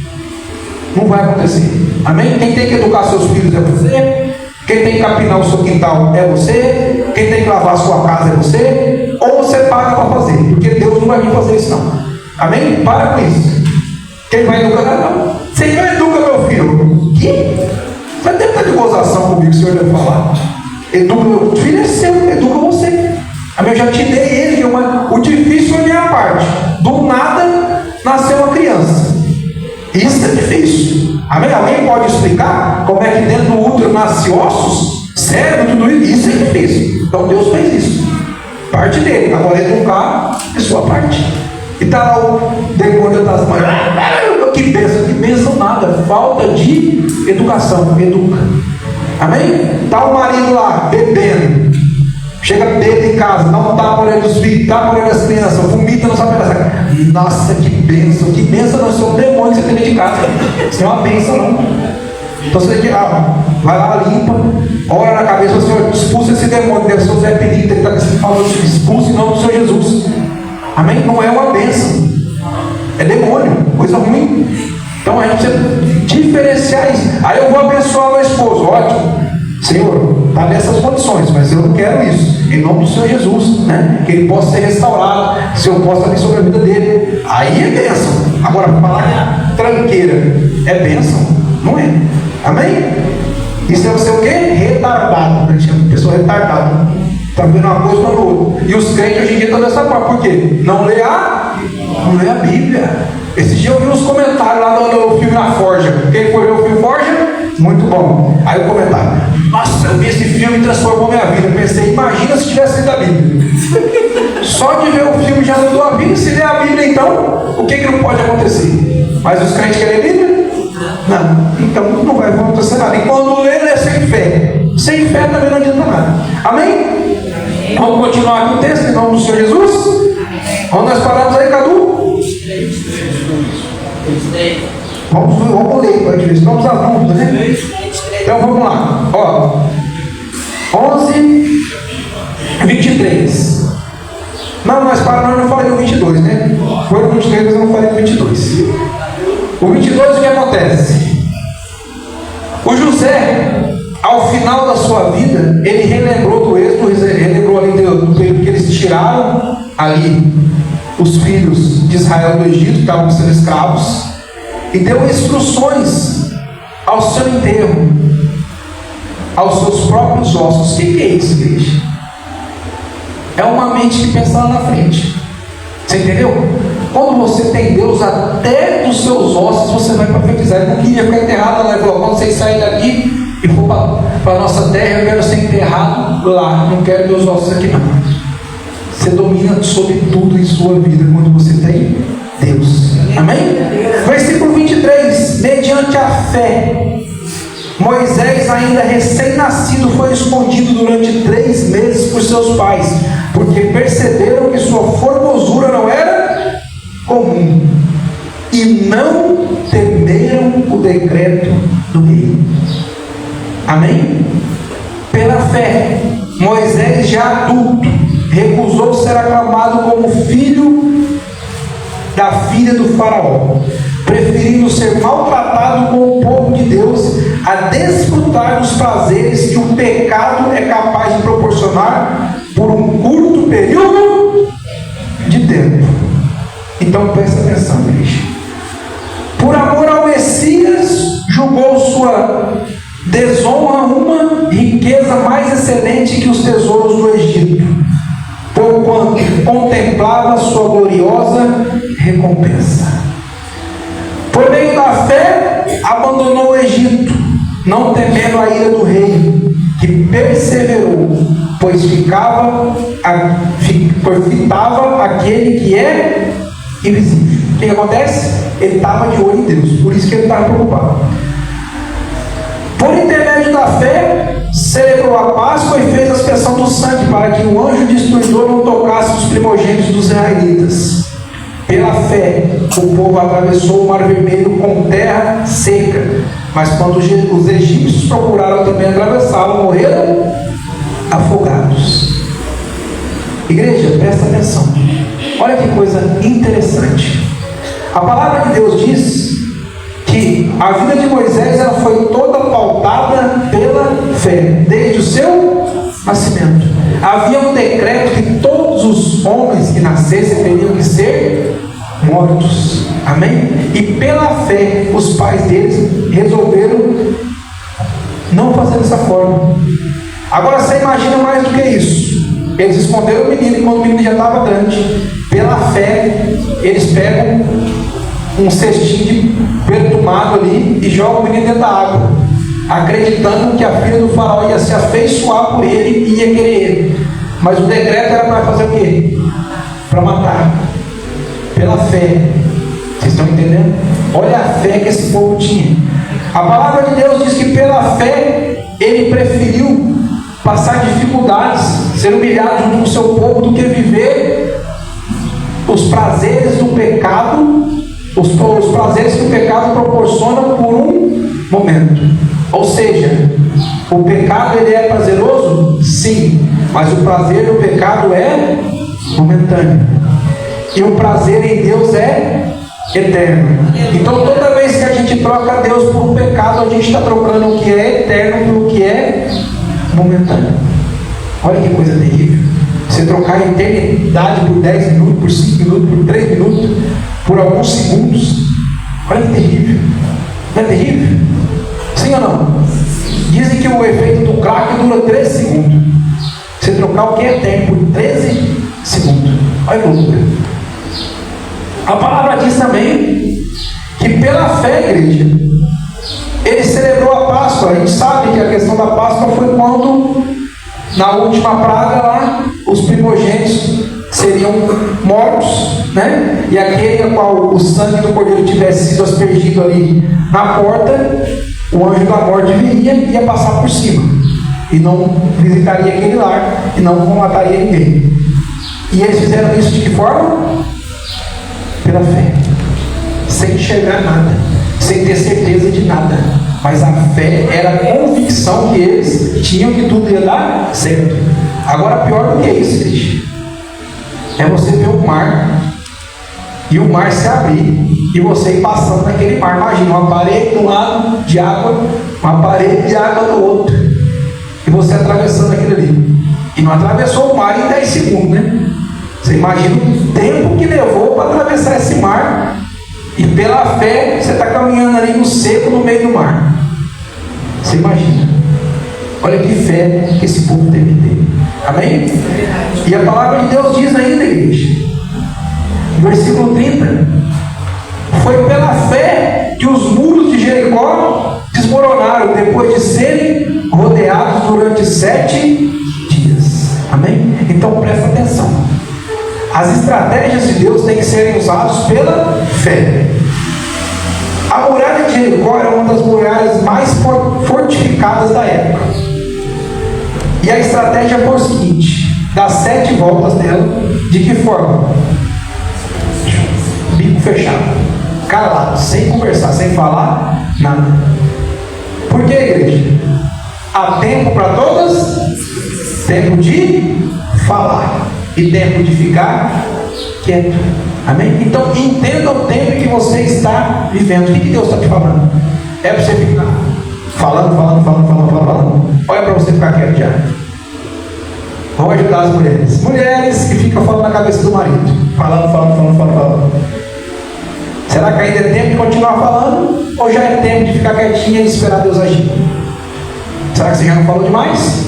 Não vai acontecer. Amém? Quem tem que educar seus filhos é você. Quem tem que capinar o seu quintal é você. Quem tem que lavar a sua casa é você. Ou você paga para fazer, porque Deus não vai vir fazer isso não. Amém? Para com isso. Quem vai educar? Não. Senhor, educa meu filho. Que? Você deve estar de gozação comigo, o Senhor deve falar. Educa meu filho, é seu, educa você. Amém? Eu já te dei ele. O difícil é a minha parte. Do nada nasceu uma criança. Isso é difícil. Amém? Alguém pode explicar como é que dentro do útero nasce ossos, Sério, tudo isso é difícil. Então Deus fez isso. Parte dele. Agora educar é sua parte. E está lá o demônio das mães. Que bênção nada. Falta de educação. Educa. Amém? Está o marido lá, bebendo. Chega bêbado em casa, não tapa olhando os filhos, tapa olhando as crianças, vomita, não sabe pensar. Nossa, que bênção, não sou um demônio que você tem dentro de casa. Isso não é uma bênção, não. Então você vai lá, limpa, ora na cabeça do Senhor, expulsa esse demônio, deve ser o Zé Pelito, ele está falando, expulsa em nome do Senhor Jesus. Amém? Não é uma bênção, é demônio, coisa ruim. Então a gente precisa diferenciar isso. Aí eu vou abençoar meu esposo, ótimo. Senhor, está nessas condições, mas eu não quero isso. Em nome do Senhor Jesus, né? Que ele possa ser restaurado, se eu possa vir sobre a vida dele. Aí é bênção. Agora, falar tranqueira é bênção? Não é. Amém? Isso deve ser o quê? Retardado. A gente chama de pessoa retardada. Está vendo uma coisa para o outro. E os crentes hoje em dia estão dessa forma. Por quê? Não lê a Bíblia. Esse dia eu vi uns comentários lá no filme Na Forja. Quem foi ver o filme Forja? Muito bom. Aí o comentário: nossa, eu vi esse filme e transformou minha vida. Eu pensei, imagina se tivesse lido a Bíblia. Só de ver o filme já mudou a Bíblia. Se ler a Bíblia, então, o que não pode acontecer? Mas os crentes querem a Bíblia? Não. Então não vai acontecer nada. E quando lê sem fé. Sem fé também não adianta nada. Amém? Vamos continuar aqui o texto em nome do Senhor Jesus? Onde nós paramos aí, Cadu? Vamos ler para a gente ver. Estamos a juntos, né? Então vamos lá. Ó, 11, 23. Não, nós paramos, eu não falei do 22, né? Foi no 23, mas eu não falei do 22. O 22, o que acontece? O José, ao final da sua vida, ele relembrou do êxodo, relembrou ali do período que eles tiraram ali os filhos de Israel do Egito, que estavam sendo escravos, e deu instruções ao seu enterro, aos seus próprios ossos. O que é isso, igreja? É uma mente que pensa lá na frente. Você entendeu? Quando você tem Deus até dos seus ossos, você vai profetizar. Ele não queria ficar enterrado lá. Ele falou: quando vocês saírem daqui e for para a nossa terra, eu quero ser enterrado lá. Não quero meus ossos aqui não. Você domina sobre tudo em sua vida quando você tem Deus. Amém? Versículo 23. Mediante a fé, Moisés, ainda recém-nascido, foi escondido durante 3 meses por seus pais, porque perceberam que sua formosura não era comum e não temeram o decreto do rei. Amém? Pela fé, Moisés, já adulto, recusou ser aclamado como filho da filha do faraó, preferindo ser maltratado com o povo de Deus a desfrutar dos prazeres que o pecado é capaz de proporcionar por um curto período de tempo. Então presta atenção, igreja. Por amor ao Messias, julgou sua desonra uma riqueza mais excelente que os tesouros do Egito, porquanto contemplava sua gloriosa recompensa. Por meio da fé, abandonou o Egito, não temendo a ira do rei, que perseverou, pois fitava aquele que é invisível. O que acontece? Ele estava de olho em Deus, por isso que ele estava preocupado. Por intermédio da fé, celebrou a Páscoa e fez a aspersão do sangue, para que o anjo destruidor não tocasse os primogênitos dos israelitas. Pela fé, o povo atravessou o Mar Vermelho com terra seca, mas quando os egípcios procuraram também atravessá-lo, morreram afogados. Igreja, presta atenção. Olha que coisa interessante. A palavra de Deus diz que a vida de Moisés ela foi toda pautada pela fé, desde o seu nascimento. Havia um decreto que todos os homens que nascessem teriam que ser mortos. Amém? E pela fé, os pais deles resolveram não fazer dessa forma. Agora você imagina mais do que isso. Eles esconderam o menino e quando o menino já estava grande, pela fé, eles pegam um cestinho de pertumado ali e jogam o menino dentro da água. acreditando que a filha do faraó ia se afeiçoar por ele e ia querer ele. Mas o decreto era para fazer o quê? Para matar. Pela fé. Vocês estão entendendo? Olha a fé que esse povo tinha. A palavra de Deus diz que pela fé ele preferiu passar dificuldades, ser humilhado junto com o seu povo, do que viver os prazeres do pecado, os prazeres que o pecado proporciona por um momento. Ou seja, o pecado ele é prazeroso? Sim, mas o prazer do pecado é momentâneo. E o prazer em Deus é eterno. Então toda vez que a gente troca Deus por um pecado, a gente está trocando o que é eterno pelo que é momentâneo. Olha que coisa terrível. Você trocar a eternidade por 10 minutos, por 5 minutos, por 3 minutos, por alguns segundos. Olha que terrível. Não é terrível? Sim ou não? Dizem que o efeito do crack dura 13 segundos. Você trocar o que é eterno por 13 segundos. Olha que loucura. A palavra diz também que pela fé, igreja, ele celebrou a Páscoa. A gente sabe que a questão da Páscoa foi quando, na última praga lá, os primogênitos seriam mortos, né? E aquele a qual o sangue do cordeiro tivesse sido aspergido ali na porta, o anjo da morte viria e ia passar por cima, e não visitaria aquele lar, e não mataria ninguém. E eles fizeram isso de que forma? Pela fé, sem enxergar nada, sem ter certeza de nada, mas a fé era a convicção que eles tinham que tudo ia dar certo. Agora, pior do que isso, gente, é você ver o mar e o mar se abrir e você ir passando naquele mar. Imagina uma parede de um lado de água, uma parede de água do outro, e você atravessando aquilo ali. E não atravessou o mar em 10 segundos, né? Você imagina o tempo que levou para atravessar esse mar, e pela fé você está caminhando ali no seco, no meio do mar. Você imagina. Olha que fé que esse povo teve que ter. Amém? E a palavra de Deus diz ainda, igreja, versículo 30: foi pela fé que os muros de Jericó desmoronaram depois de serem rodeados durante 7 dias. Amém? Então presta atenção. As estratégias de Deus têm que serem usadas pela fé. A muralha de Jericó era uma das muralhas mais fortificadas da época. E a estratégia foi o seguinte: dar 7 voltas dela. De que forma? Bico fechado, calado, sem conversar, sem falar nada. Por que, igreja? Há tempo para todas, tempo de falar e tempo de ficar quieto. Amém? Então entenda o tempo que você está vivendo. O que Deus está te falando? É para você ficar falando. Olha para você ficar quieto já. Vamos ajudar as mulheres. Mulheres que ficam falando na cabeça do marido. Falando. Será que ainda é tempo de continuar falando? Ou já é tempo de ficar quietinha e esperar Deus agir? Será que você já não falou demais?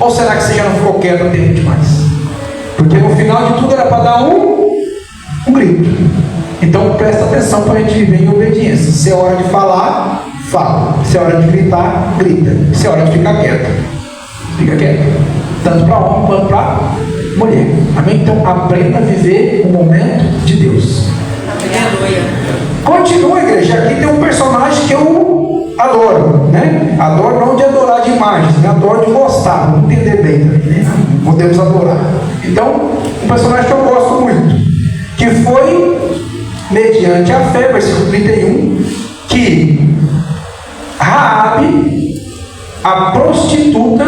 Ou será que você já não ficou quieto a tempo demais? Porque no final de tudo era para dar um grito. Então presta atenção para a gente viver em obediência. Se é hora de falar, fala. Se é hora de gritar, grita. Se é hora de ficar quieto, fica quieto. Tanto para homem quanto para mulher. Amém? Então aprenda a viver o momento de Deus. Continua, igreja. Aqui tem um personagem que eu adoro, né? Adoro não de adorar de imagens, né? Adoro de gostar. Vamos entender bem, né? Podemos adorar. Então, um personagem que eu gosto muito, que foi mediante a fé, versículo 31, que Raabe, a prostituta,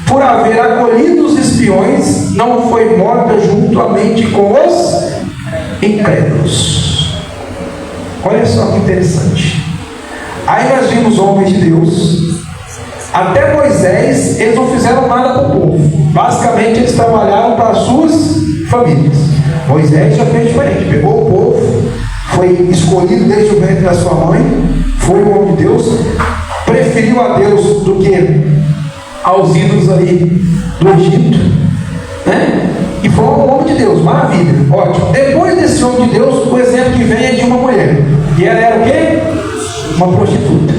por haver acolhido os espiões, não foi morta juntamente com os incrédulos. Olha só que interessante. Aí nós vimos homens de Deus, até Moisés, eles não fizeram nada para o povo. Basicamente eles trabalharam para as suas famílias. Moisés já fez diferente, pegou o povo, foi escolhido desde o ventre da sua mãe, foi o homem de Deus, preferiu a Deus do que aos ídolos ali do Egito, né? E foi um homem de Deus, maravilha, ótimo. Depois desse homem de Deus, o exemplo que vem é de uma mulher, e ela era o quê? Uma prostituta.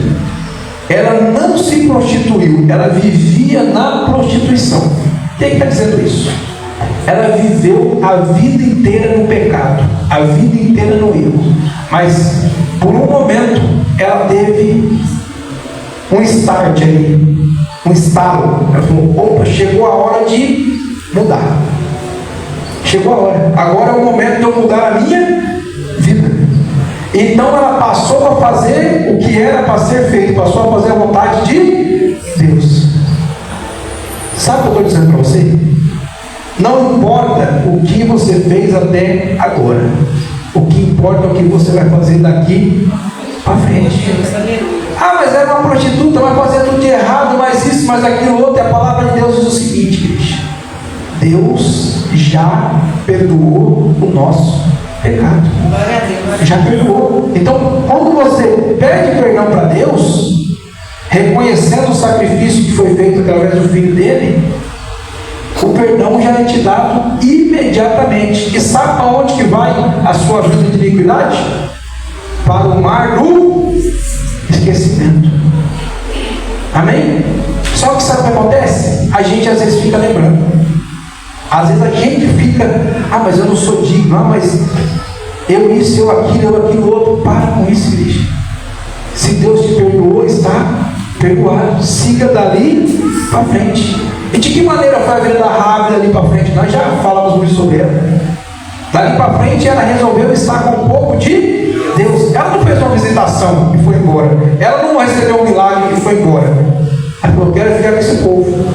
ela não se prostituiu, ela vivia na prostituição. Quem está dizendo isso? Ela viveu a vida inteira no pecado, a vida inteira no erro, mas por um momento ela teve um start ali, um estalo. Ela falou: opa, chegou a hora de mudar, chegou a hora, agora é o momento de eu mudar a minha vida. Então ela passou a fazer o que era para ser feito, passou a fazer a vontade de Deus. Sabe o que eu estou dizendo para você? Não importa o que você fez até agora, o que importa é o que você vai fazer daqui para frente. Ah, mas era uma prostituta, vai fazer tudo de errado, mas isso, mas aquilo outro. A palavra de Deus diz o seguinte, igreja: Deus já perdoou o nosso pecado. Já perdoou. Então, quando você pede perdão para Deus, reconhecendo o sacrifício que foi feito através do Filho dele, o perdão já é te dado imediatamente. E sabe para onde que vai a sua vida de iniquidade? Para o mar do esquecimento. Amém? Só que sabe o que acontece? A gente às vezes fica lembrando. Às vezes a gente fica: ah, mas eu não sou digno, ah, mas eu isso, eu aquilo outro. Para com isso, igreja. Se Deus te perdoou, está perdoado. Siga dali para frente. E de que maneira foi a vida da Raabe dali para frente? Nós já falamos muito sobre ela. Dali para frente ela resolveu estar com um pouco de Deus. Ela não fez uma visitação e foi embora. Ela não recebeu um milagre e foi embora. Ela falou: eu quero ficar com esse povo.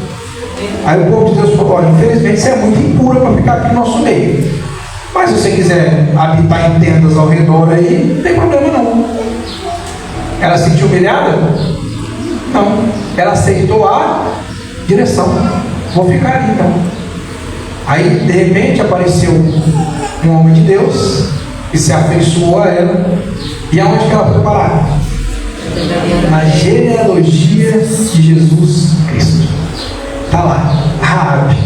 Aí o povo de Deus falou: olha, infelizmente você é muito impura para ficar aqui no nosso meio, mas se você quiser habitar em tendas ao redor aí, não tem problema não. Ela se sentiu humilhada? Não. Ela aceitou a direção: vou ficar ali então. Aí de repente apareceu um homem de Deus e se afeiçoou a ela. E aonde que ela foi parar? Na genealogia de Jesus Cristo. Está lá, Raabe,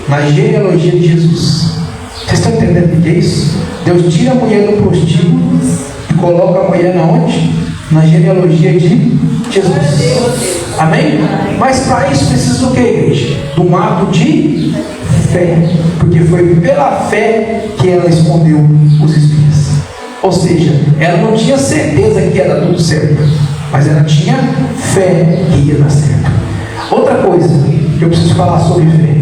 na genealogia de Jesus. Vocês estão entendendo o que é isso? Deus tira a mulher do prostíbulo e coloca a mulher na onde? Na genealogia de Jesus. Amém? Mas para isso precisa do que, igreja? Do ato de fé. Porque foi pela fé que ela escondeu os espias. Ou seja, ela não tinha certeza que ia dar tudo certo, mas ela tinha fé que ia dar certo. Outra coisa que eu preciso falar sobre fé: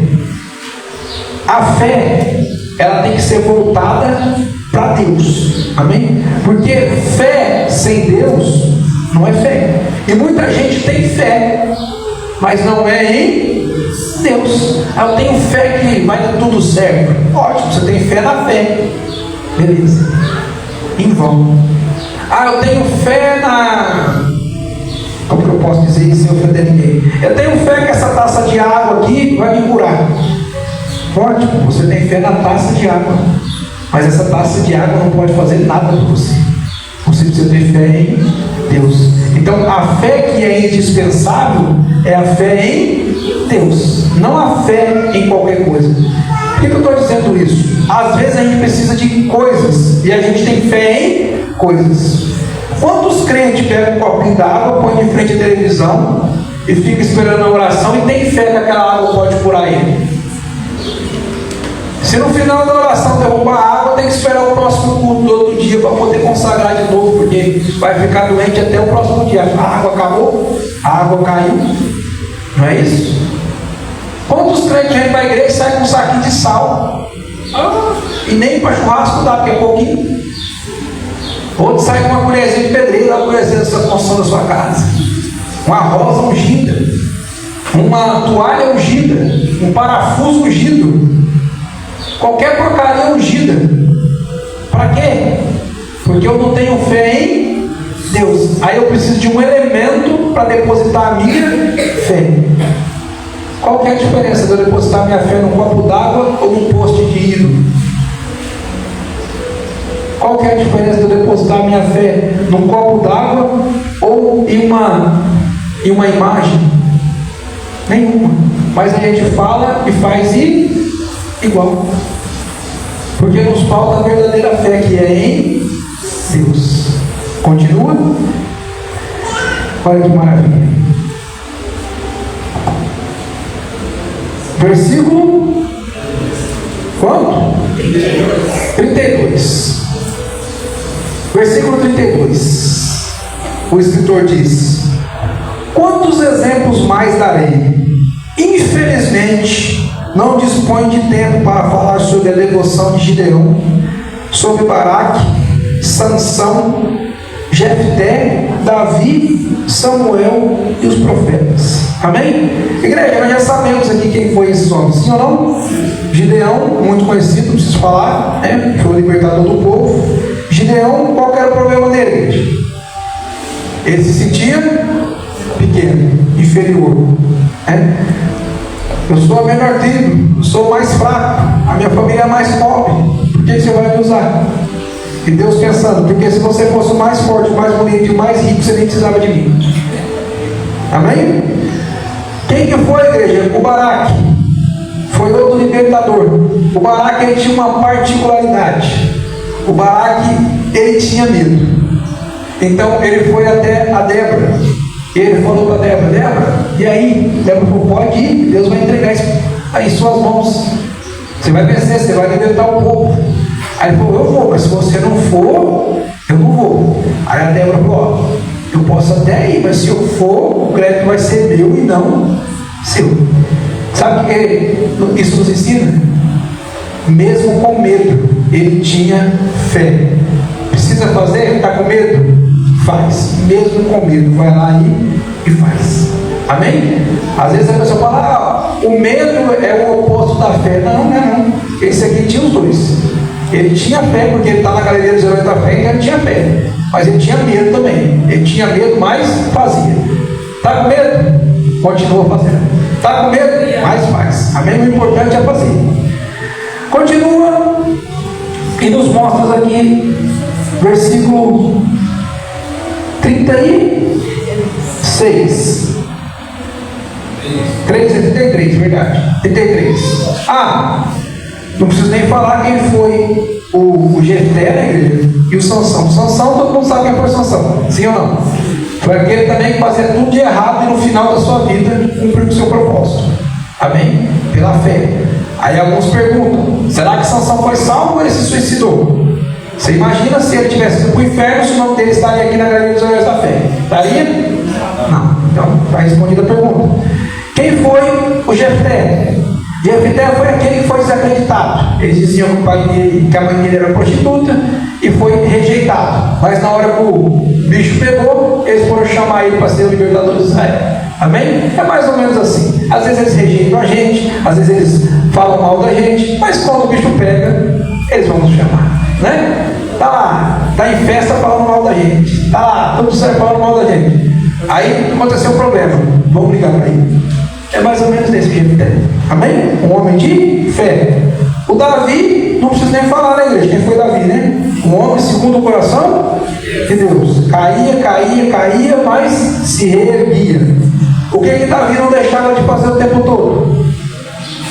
a fé, ela tem que ser voltada para Deus. Amém? Porque fé sem Deus não é fé. E muita gente tem fé, mas não é em Deus. Eu tenho fé que vai dar tudo certo. Ótimo, você tem fé na fé. Beleza. Em vão. Ah, eu tenho fé na... Como que eu posso dizer isso sem ofender ninguém? Eu tenho fé que essa taça de água aqui vai me curar. Ótimo, você tem fé na taça de água, mas essa taça de água não pode fazer nada por você. Você precisa ter fé em Deus. Então a fé que é indispensável é a fé em Deus, não a fé em qualquer coisa. Por que eu estou dizendo isso? Às vezes a gente precisa de coisas e a gente tem fé em coisas. Quantos crentes pegam um copinho d'água, põem de frente à televisão e ficam esperando a oração e tem fé que aquela água pode curar ele? Se no final da oração derrubar a água, tem que esperar o próximo culto do outro dia para poder consagrar de novo, porque vai ficar doente até o próximo dia. A água acabou, a água caiu. Não é isso? Quantos crentes vêm para a igreja e saem com um saquinho de sal? E nem para churrasco dá, porque é pouquinho. Outro sai com uma colherzinha de pedreiro, uma colherzinha da sua construção da sua casa, uma rosa ungida, uma toalha ungida, um parafuso ungido, qualquer porcaria ungida. Para quê? Porque eu não tenho fé em Deus. Aí eu preciso de um elemento para depositar a minha fé. Qual que é a diferença de eu depositar minha fé num copo d'água ou num poste de ídolo? Qual que é a diferença de eu depositar minha fé num copo d'água ou em uma imagem? Nenhuma. Mas a gente fala e faz igual. Porque nos falta a verdadeira fé, que é em Deus. Continua. Olha que maravilha. Versículo quanto? 32. Versículo 32. O escritor diz: quantos exemplos mais darei? Infelizmente, não disponho de tempo para falar sobre a devoção de Gideão, sobre Baraque, Sansão, Jefté, Davi, Samuel e os profetas. Amém? Igreja, nós já sabemos aqui quem foi esses homens, sim ou não? Gideão, muito conhecido, não preciso falar, né? Foi o libertador do povo. Gideão, qual era o problema dele, igreja? Ele se sentia pequeno, inferior, né? Eu sou a menor tribo, eu sou o mais fraco, a minha família é mais pobre, por que você vai me usar? E Deus pensando, porque se você fosse o mais forte, o mais bonito e o mais rico, você nem precisava de mim. Amém? Quem que foi, igreja? O Baraque. Foi outro libertador. O Baraque, ele tinha uma particularidade. O Baraque, ele tinha medo. Então ele foi até a Débora. Ele falou para Débora: Débora, e aí? Débora falou: pode ir, Deus vai entregar isso aí em suas mãos. Você vai vencer, você vai libertar o povo. Aí ele falou: eu vou, mas se você não for, eu não vou. Aí a Débora falou: ó, eu posso até ir, mas se eu for, o crédito vai ser meu e não seu. Sabe o que isso nos ensina? Mesmo com medo, ele tinha fé. Precisa fazer? Está com medo? Faz. Mesmo com medo, vai lá e faz. Amém? Às vezes a pessoa fala: o medo é o oposto da fé. Não, não é não. Esse aqui tinha os dois. Ele tinha fé porque ele está na galeria dos heróis da fé, então ele tinha fé. Mas ele tinha medo também. Ele tinha medo, mas fazia. Está com medo? Continua fazendo. Está com medo? Mas faz. Amém? O importante é fazer. Continua e nos mostra aqui, versículo 36. 33, verdade. 33. Não preciso nem falar quem foi o Jefté, né, igreja? E o Sansão. Sansão, todo mundo sabe quem foi Sansão. Sim ou não? Foi aquele também que fazia tudo de errado e no final da sua vida cumpriu o seu propósito. Amém? Pela fé. Aí alguns perguntam: será que Sansão foi salvo ou ele se suicidou? Você imagina se ele tivesse ido para o inferno, se o nome dele estaria aqui na galeria dos heróis da fé? Estaria? Não. Então, está respondida a pergunta. Quem foi o Jefté? Jefté foi aquele que foi desacreditado. Eles diziam que o pai dele, que a mãe dele era prostituta e foi rejeitado. Mas na hora que o bicho pegou, eles foram chamar ele para ser o libertador de Israel. Amém? É mais ou menos assim. Às vezes eles rejeitam a gente, às vezes eles falam mal da gente, mas quando o bicho pega, eles vão nos chamar, né? Tá lá, tá em festa falando mal da gente, tá lá, tudo certo falando mal da gente. Aí aconteceu um problema, vamos ligar para ele. É mais ou menos desse jeito dele. Amém? Um homem de fé. O Davi, não preciso nem falar na igreja, quem foi Davi, né? Um homem segundo o coração de Deus. Caía, mas se reerguia. O que Davi não deixava de fazer o tempo todo?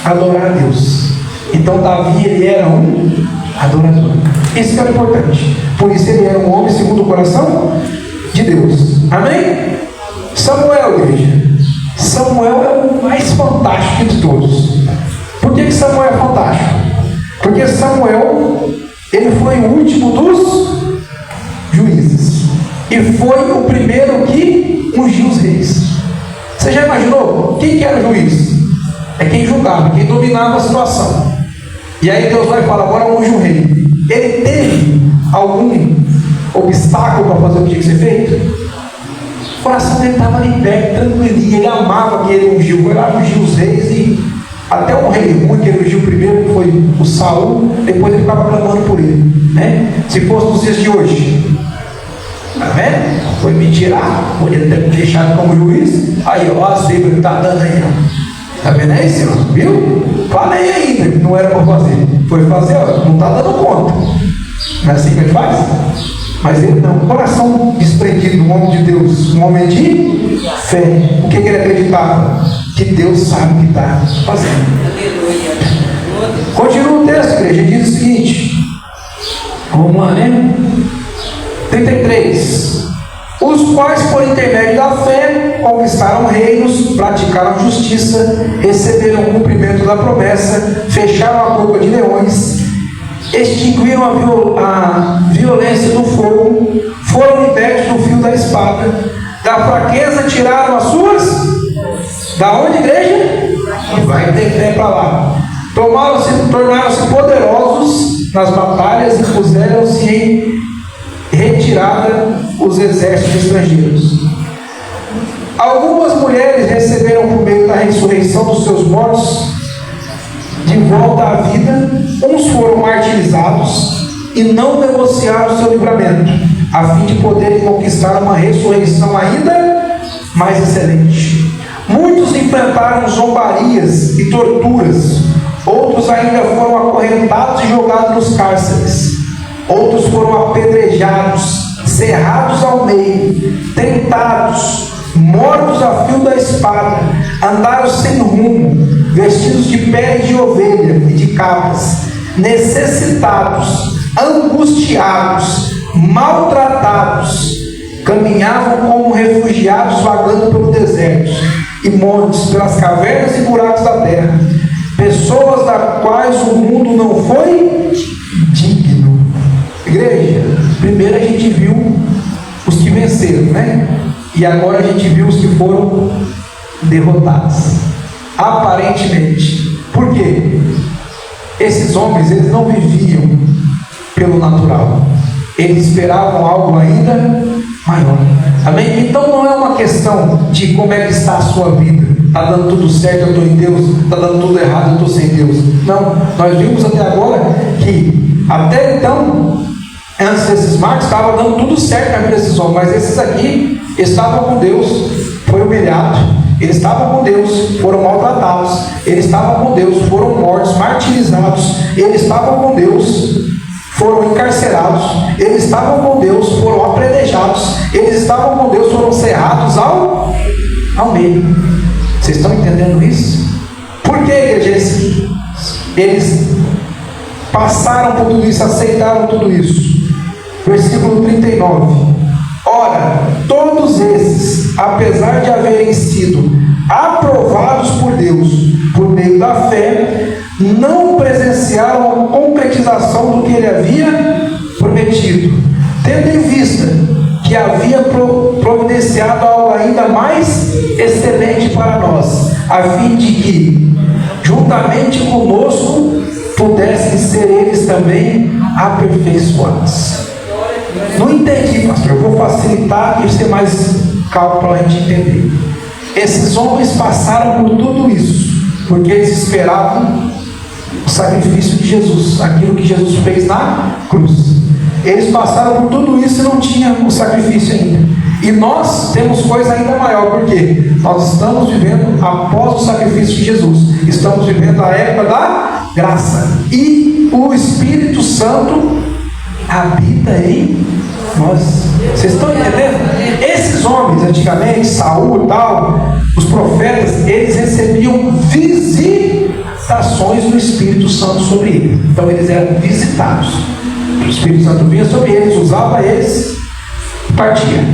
Adorar a Deus. Então Davi, ele era um adorador. Isso que era importante. Por isso ele era um homem segundo o coração de Deus. Amém? Samuel, igreja. Samuel é o mais fantástico de todos. Por que Samuel é fantástico? Porque Samuel, ele foi o último dos juízes. E foi o primeiro que ungiu os reis. Você já imaginou? Quem que era o juiz? É quem julgava, quem dominava a situação. E aí Deus vai falar: agora unge o rei. Ele teve algum obstáculo para fazer o que tinha que ser feito? O coração dele estava ali perto, tranquilinho. Ele amava que ele ungiu. Foi lá ungir os reis e até o rei ruim que ele ungiu primeiro, que foi o Saul, depois ele ficava clamando por ele, né? Se fosse nos dias de hoje, tá vendo? Foi me tirar, podia ter me deixado como juiz. Aí, ó, a zebra que está dando aí, ó. Tá vendo aí, senhor? Viu? Falei ainda que não era para fazer. Foi fazer, ó, não está dando conta. Não é assim que ele faz? Mas ele não, coração desprendido, um homem de Deus, um homem de fé. O que ele acreditava? Que Deus sabe o que está fazendo. Continua o texto, igreja, diz o seguinte. Vamos lá, né? 33. os quais, por intermédio da fé, conquistaram reinos, praticaram justiça, receberam o cumprimento da promessa, fecharam a boca de leões, extinguiram a violência do fogo, foram libertos do fio da espada, da fraqueza tiraram as suas. Da onde, igreja? Vai ter fé para lá. Tornaram-se poderosos nas batalhas e puseram-se em retirada os exércitos estrangeiros. Algumas mulheres receberam por meio da ressurreição dos seus mortos de volta à vida. Uns foram martirizados e não negociaram seu livramento, a fim de poderem conquistar uma ressurreição ainda mais excelente. Muitos enfrentaram zombarias e torturas, outros ainda foram acorrentados e jogados nos cárceres, outros foram apedrejados, cerrados ao meio, tentados, mortos a fio da espada, andaram sem rumo, vestidos de pele de ovelha e de cabras, necessitados, angustiados, maltratados, caminhavam como refugiados vagando pelo deserto e montes, pelas cavernas e buracos da terra, pessoas das quais o mundo não foi digno. Igreja, primeiro a gente viu os que venceram, né? E agora a gente viu os que foram derrotados, aparentemente. Por quê? Esses homens, eles não viviam pelo natural, eles esperavam algo ainda maior. Amém? Então não é uma questão de como é que está a sua vida. Está dando tudo certo, eu estou em Deus. Está dando tudo errado, eu estou sem Deus. Não, nós vimos até agora que até então, antes desses marcos, estava dando tudo certo na vida desses homens, mas esses aqui estavam com Deus, foi humilhado. Eles estavam com Deus, foram maltratados. Eles estavam com Deus, foram mortos, martirizados. Eles estavam com Deus, foram encarcerados. Eles estavam com Deus, foram apedrejados. Eles estavam com Deus, foram cerrados ao meio. Vocês estão entendendo isso? Por que, igreja? Eles passaram por tudo isso, aceitaram tudo isso. Versículo 39. Ora, todos esses, apesar de haverem sido aprovados por Deus por meio da fé, não presenciaram a concretização do que ele havia prometido, tendo em vista que havia providenciado algo ainda mais excelente para nós, a fim de que, juntamente conosco, pudessem ser eles também aperfeiçoados. Não entendi, pastor. Eu vou facilitar e ser mais calmo para a gente entender. Esses homens passaram por tudo isso porque eles esperavam o sacrifício de Jesus, aquilo que Jesus fez na cruz. Eles passaram por tudo isso e não tinham o sacrifício ainda. E nós temos coisa ainda maior, porque nós estamos vivendo após o sacrifício de Jesus. Estamos vivendo a época da graça. E o Espírito Santo habita em nós. Vocês estão entendendo? Esses homens, antigamente, Saul e tal, os profetas, eles recebiam visitações do Espírito Santo sobre eles. Então eles eram visitados. O Espírito Santo vinha sobre eles, usava eles e partia.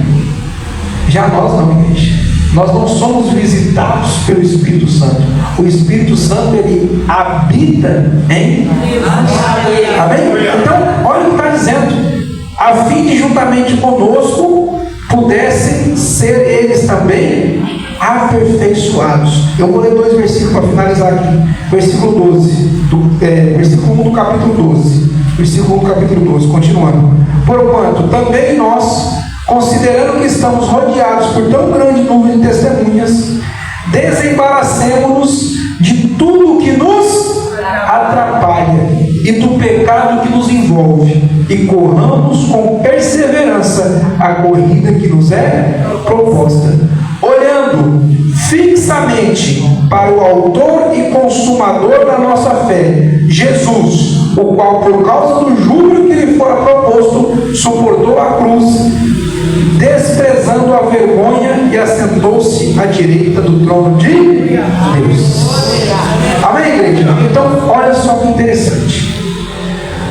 Já nós não, igreja. Nós não somos visitados pelo Espírito Santo. O Espírito Santo, ele habita em nós. Amém? Então, olha o que está dizendo. A fim de juntamente conosco pudessem ser eles também aperfeiçoados. Eu vou ler 2 versículos para finalizar aqui. Versículo 12, versículo 1 do capítulo 12. Versículo 1 do capítulo 12, continuando. Porquanto também nós, considerando que estamos rodeados por tão grande número de testemunhas, desembaracemo-nos de tudo o que nos atrapalha e do pecado que nos envolve, e corramos com perseverança a corrida que nos é proposta, olhando fixamente para o autor e consumador da nossa fé, Jesus, o qual, por causa do júbilo que lhe fora proposto, suportou a cruz, desprezando a vergonha, e assentou-se à direita do trono de Deus. Amém, igreja? Então, olha só que interessante.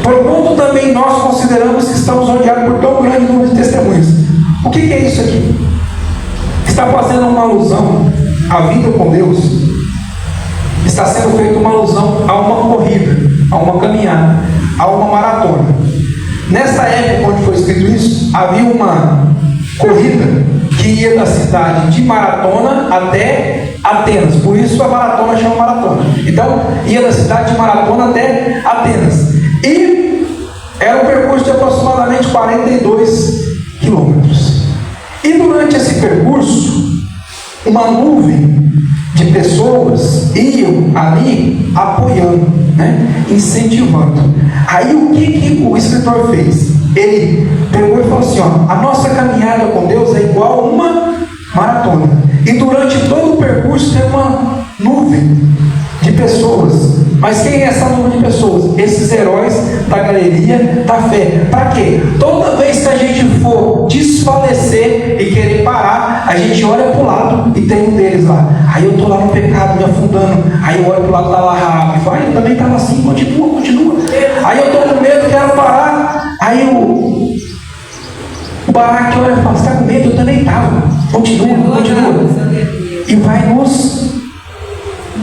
Porquanto também nós consideramos que estamos rodeados por tão grande número de testemunhas. O que é isso aqui? Está fazendo uma alusão à vida com Deus. Está sendo feita uma alusão a uma corrida, a uma caminhada, a uma maratona. Nessa época onde foi escrito isso, havia uma corrida que ia da cidade de Maratona até Atenas. Por isso a maratona chama maratona. Então, ia da cidade de Maratona até Atenas. E era um percurso de aproximadamente 42 quilômetros. E durante esse percurso, uma nuvem de pessoas iam ali apoiando, incentivando. Aí o que o escritor fez? Ele pegou e falou assim, a nossa caminhada com Deus é igual a uma maratona. E durante todo o percurso tem uma nuvem de pessoas. Mas quem é essa nuvem de pessoas? Esses heróis da galeria da fé. Para quê? Toda vez que a gente for desfalecer e querer parar, a gente olha para o lado e tem um deles lá. Aí eu estou lá no pecado, me afundando. Aí eu olho para o lado, está lá Raabe. Vai, eu também estava assim, continua. Aí eu estou com medo, quero parar. Aí o Baraque olha e fala, você está com medo? Eu também estava. Continua. E vai nos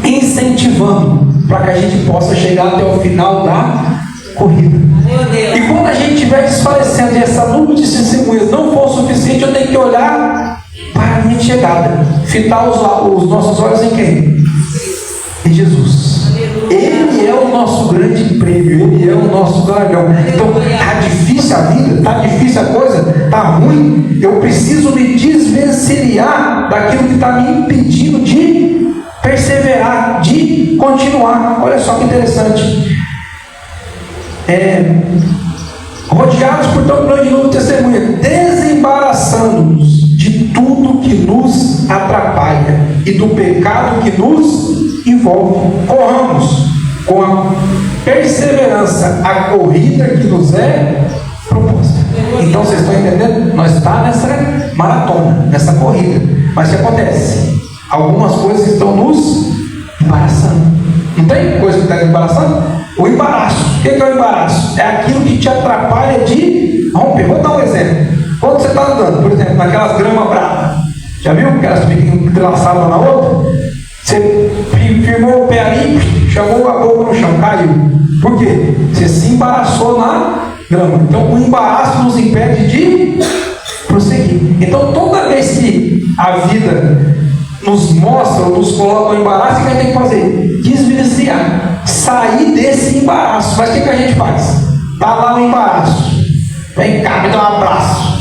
incentivando para que a gente possa chegar até o final da corrida. E quando a gente estiver desfalecendo e essa nuvem de testemunhas não for o suficiente, eu tenho que olhar para a minha chegada, fitar os nossos olhos em quem? Em Jesus. Ele é o nosso grande prêmio, Ele é o nosso galardão. Então, está difícil a vida, está difícil a coisa, está ruim, eu preciso me desvencilhar daquilo que está me impedindo de perseverar, de continuar. Olha só que interessante. Rodeados por tão grande número de testemunhas, desembaraçando-nos de tudo que nos atrapalha e do pecado que nos envolve, corramos com a perseverança a corrida que nos é proposta. Então vocês estão entendendo? Nós estamos nessa maratona, nessa corrida. Mas o que acontece? Algumas coisas estão nos embaraçando. Não tem coisa que está nos embaraçando? O embaraço. O que é o embaraço? É aquilo que te atrapalha de romper. Vou dar um exemplo. Quando você está andando, por exemplo, naquelas gramas bravas, já viu que elas ficam entrelaçadas uma na outra? Você firmou o pé ali, chamou a boca no chão, caiu. Por quê? Você se embaraçou na grama. Então o embaraço nos impede de prosseguir. Então toda vez que a vida nos mostra ou nos coloca o embaraço, o que a gente tem que fazer? Desvencilhar, sair desse embaraço. Mas o que a gente faz? Está lá o embaraço, vem cá, me dá um abraço.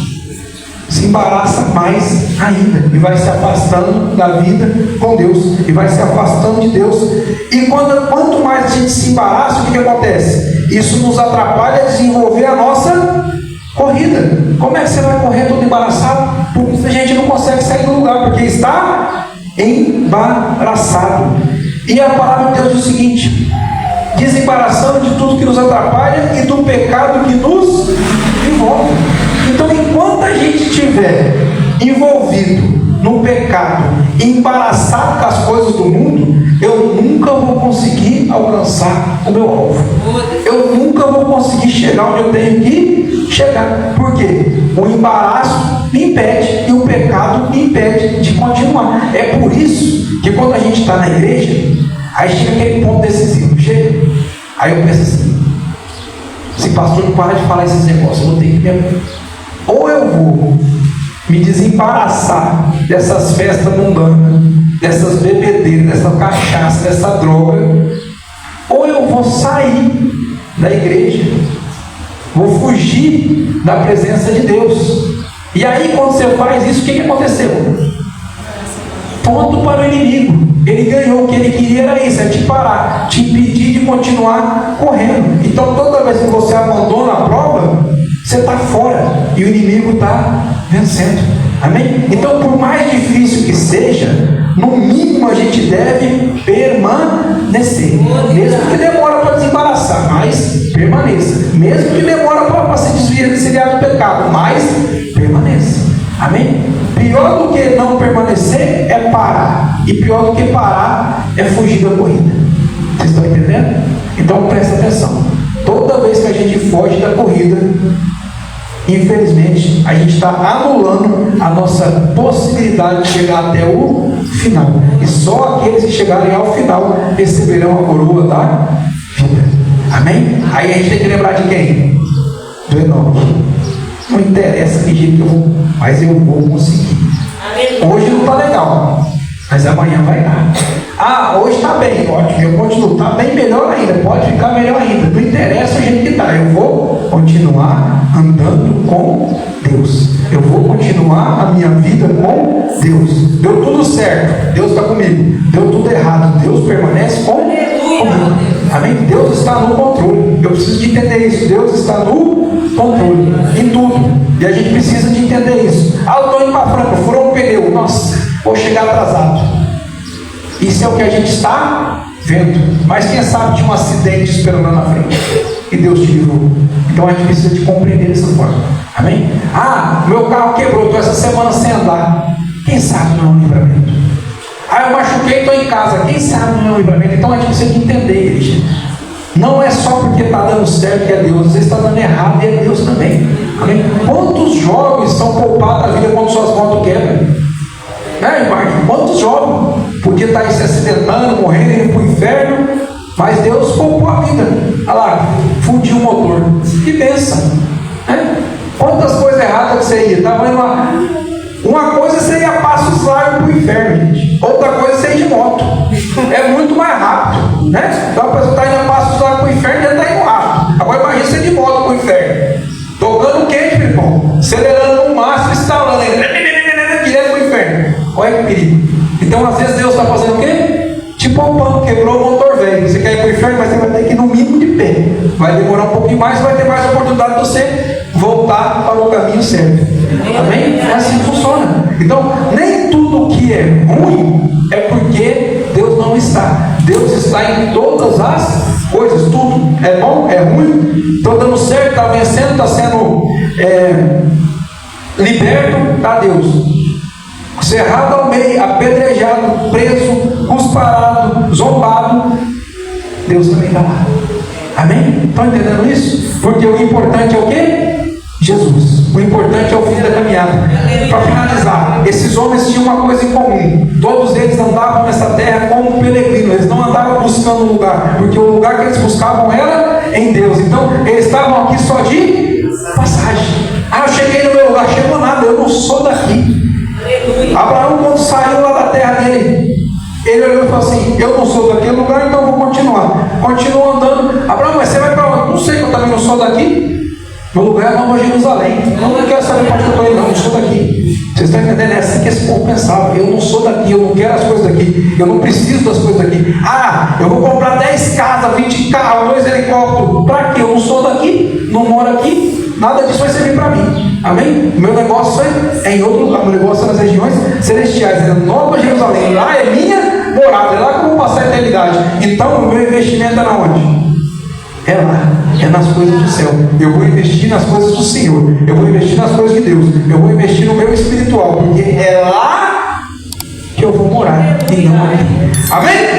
Se embaraça mais ainda e vai se afastando da vida com Deus e vai se afastando de Deus. E quanto mais a gente se embaraça, o que acontece? Isso nos atrapalha a desenvolver a nossa corrida. Como é que você vai correr todo embaraçado? Porque a gente não consegue sair do lugar, porque está embaraçado. E a palavra de Deus diz o seguinte: desembaraçando de tudo que nos atrapalha e do pecado que nos envolve. Então, enquanto a gente estiver envolvido no pecado, embaraçado com as coisas do mundo, eu nunca vou conseguir alcançar o meu alvo. Eu nunca vou conseguir chegar onde eu tenho que chegar. Por quê? O embaraço me impede e o pecado me impede de continuar. É por isso que quando a gente está na igreja, aí chega aquele ponto decisivo. Chega. Aí eu penso assim: se pastor não para de falar esses negócios, eu vou ter que me... Ou eu vou me desembaraçar dessas festas mundanas, dessas bebedeiras, dessa cachaça, dessa droga, ou eu vou sair da igreja, vou fugir da presença de Deus. E aí, quando você faz isso, o que aconteceu? Ponto para o inimigo. Ele ganhou. O que ele queria era isso: é te parar, te impedir de continuar correndo. Então, toda vez que você abandona a prova, você está fora e o inimigo está vencendo. Amém? Então, por mais difícil que seja, no mínimo a gente deve permanecer. Mesmo que demora para desembaraçar, mas permaneça. Mesmo que demora para se desviar do pecado, mas permaneça. Amém? Pior do que não permanecer é parar. E pior do que parar é fugir da corrida. Vocês estão entendendo? Então presta atenção. Toda vez que a gente foge da corrida, infelizmente, a gente está anulando a nossa possibilidade de chegar até o final. E só aqueles que chegarem ao final receberão a coroa da vida. Amém? Aí a gente tem que lembrar de quem? Do Enoque. Não interessa que jeito que eu vou, mas eu vou conseguir. Hoje não está legal, mas amanhã vai dar. Ah, hoje está bem, ótimo, eu continuo, está bem melhor ainda, pode ficar melhor ainda. Não interessa o jeito que está, eu vou continuar andando com Deus. Eu vou continuar a minha vida com Deus. Deu tudo certo, Deus está comigo. Deu tudo errado, Deus permanece comigo. Amém? Deus está no controle. Eu preciso de entender isso. Deus está no controle em tudo. E a gente precisa de entender isso. Ah, eu estou indo para Franca, furou um pneu. Nossa, vou chegar atrasado. Isso é o que a gente está vendo. Mas quem sabe tinha um acidente esperando lá na frente e Deus te livrou. Então a gente precisa de compreender dessa forma. Amém? Ah, meu carro quebrou, estou essa semana sem andar. Quem sabe não é um livramento. Ah, eu machuquei, estou em casa. Quem sabe não é um livramento. Então a gente precisa de entender, igreja. Não é só porque está dando certo que é Deus. Às vezes está dando errado e é Deus também. Amém? Quantos jovens são poupados da vida quando suas motos quebram? Irmão? Quantos jovens podiam estar aí se acidentando, morrendo, indo para o inferno, mas Deus poupou a vida. Olha lá, fundiu o motor. Que bênção! Quantas coisas erradas que você ia? Estava indo lá. Uma coisa você ia a passos largos para o inferno, gente. Outra coisa você ia de moto. É muito mais rápido, né? Então a pessoa está indo a passos largos para o inferno e já está indo rápido. Agora imagina você de moto para o inferno. Tocando quente, meu irmão. Acelerando no máximo, instalando aí. Direto para o inferno. Olha que perigo. Então às vezes Deus está fazendo o quê? Te poupando, quebrou o motor velho. Você quer ir para o inferno, mas você vai ter que ir no mínimo de pé. Vai demorar um pouquinho mais, vai ter mais oportunidade de você voltar para o caminho certo. Amém? É assim que funciona. Então, nem tudo que é ruim é porque Deus não está. Deus está em todas as coisas. Tudo é bom, é ruim. Estou dando certo, está vencendo, está sendo liberto, está Deus. Cerrado ao meio, apedrejado, preso, cusparado, zombado, Deus também está lá. Amém? Estão entendendo isso? Porque o importante é o quê? Jesus. O importante é o fim da caminhada. Para finalizar, esses homens tinham uma coisa em comum. Todos eles andavam nessa terra como peregrinos. Eles não andavam buscando um lugar, porque o lugar que eles buscavam era em Deus. Então, eles estavam aqui só de passagem. Ah, eu cheguei no meu lugar. Chegou nada, eu não sou daqui. Abraão, quando saiu lá da terra dele, ele olhou e falou assim: eu não sou daquele lugar, então vou continuar. Continuou andando. Abraão, mas você vai para onde? Não sei, que eu também não sou daqui. Meu lugar é Nova Jerusalém. Eu não quero saber para onde eu estou indo, não. Eu sou daqui. Vocês estão entendendo? É assim que esse povo pensava. Eu não sou daqui, eu não quero as coisas daqui. Eu não preciso das coisas daqui. Ah, eu vou comprar 10 casas, 20 carros, 2 helicópteros. Para quê? Eu não sou daqui, não moro aqui. Nada disso vai servir para mim. Amém? O meu negócio é em outro lugar. O meu negócio é nas regiões celestiais. É Nova Jerusalém. Lá é minha morada. É lá que eu vou passar a eternidade. Então o meu investimento é na onde? É lá, é nas coisas do céu. Eu vou investir nas coisas do Senhor. Eu vou investir nas coisas de Deus. Eu vou investir no meu espiritual, porque é lá que eu vou morar e não aqui. Amém?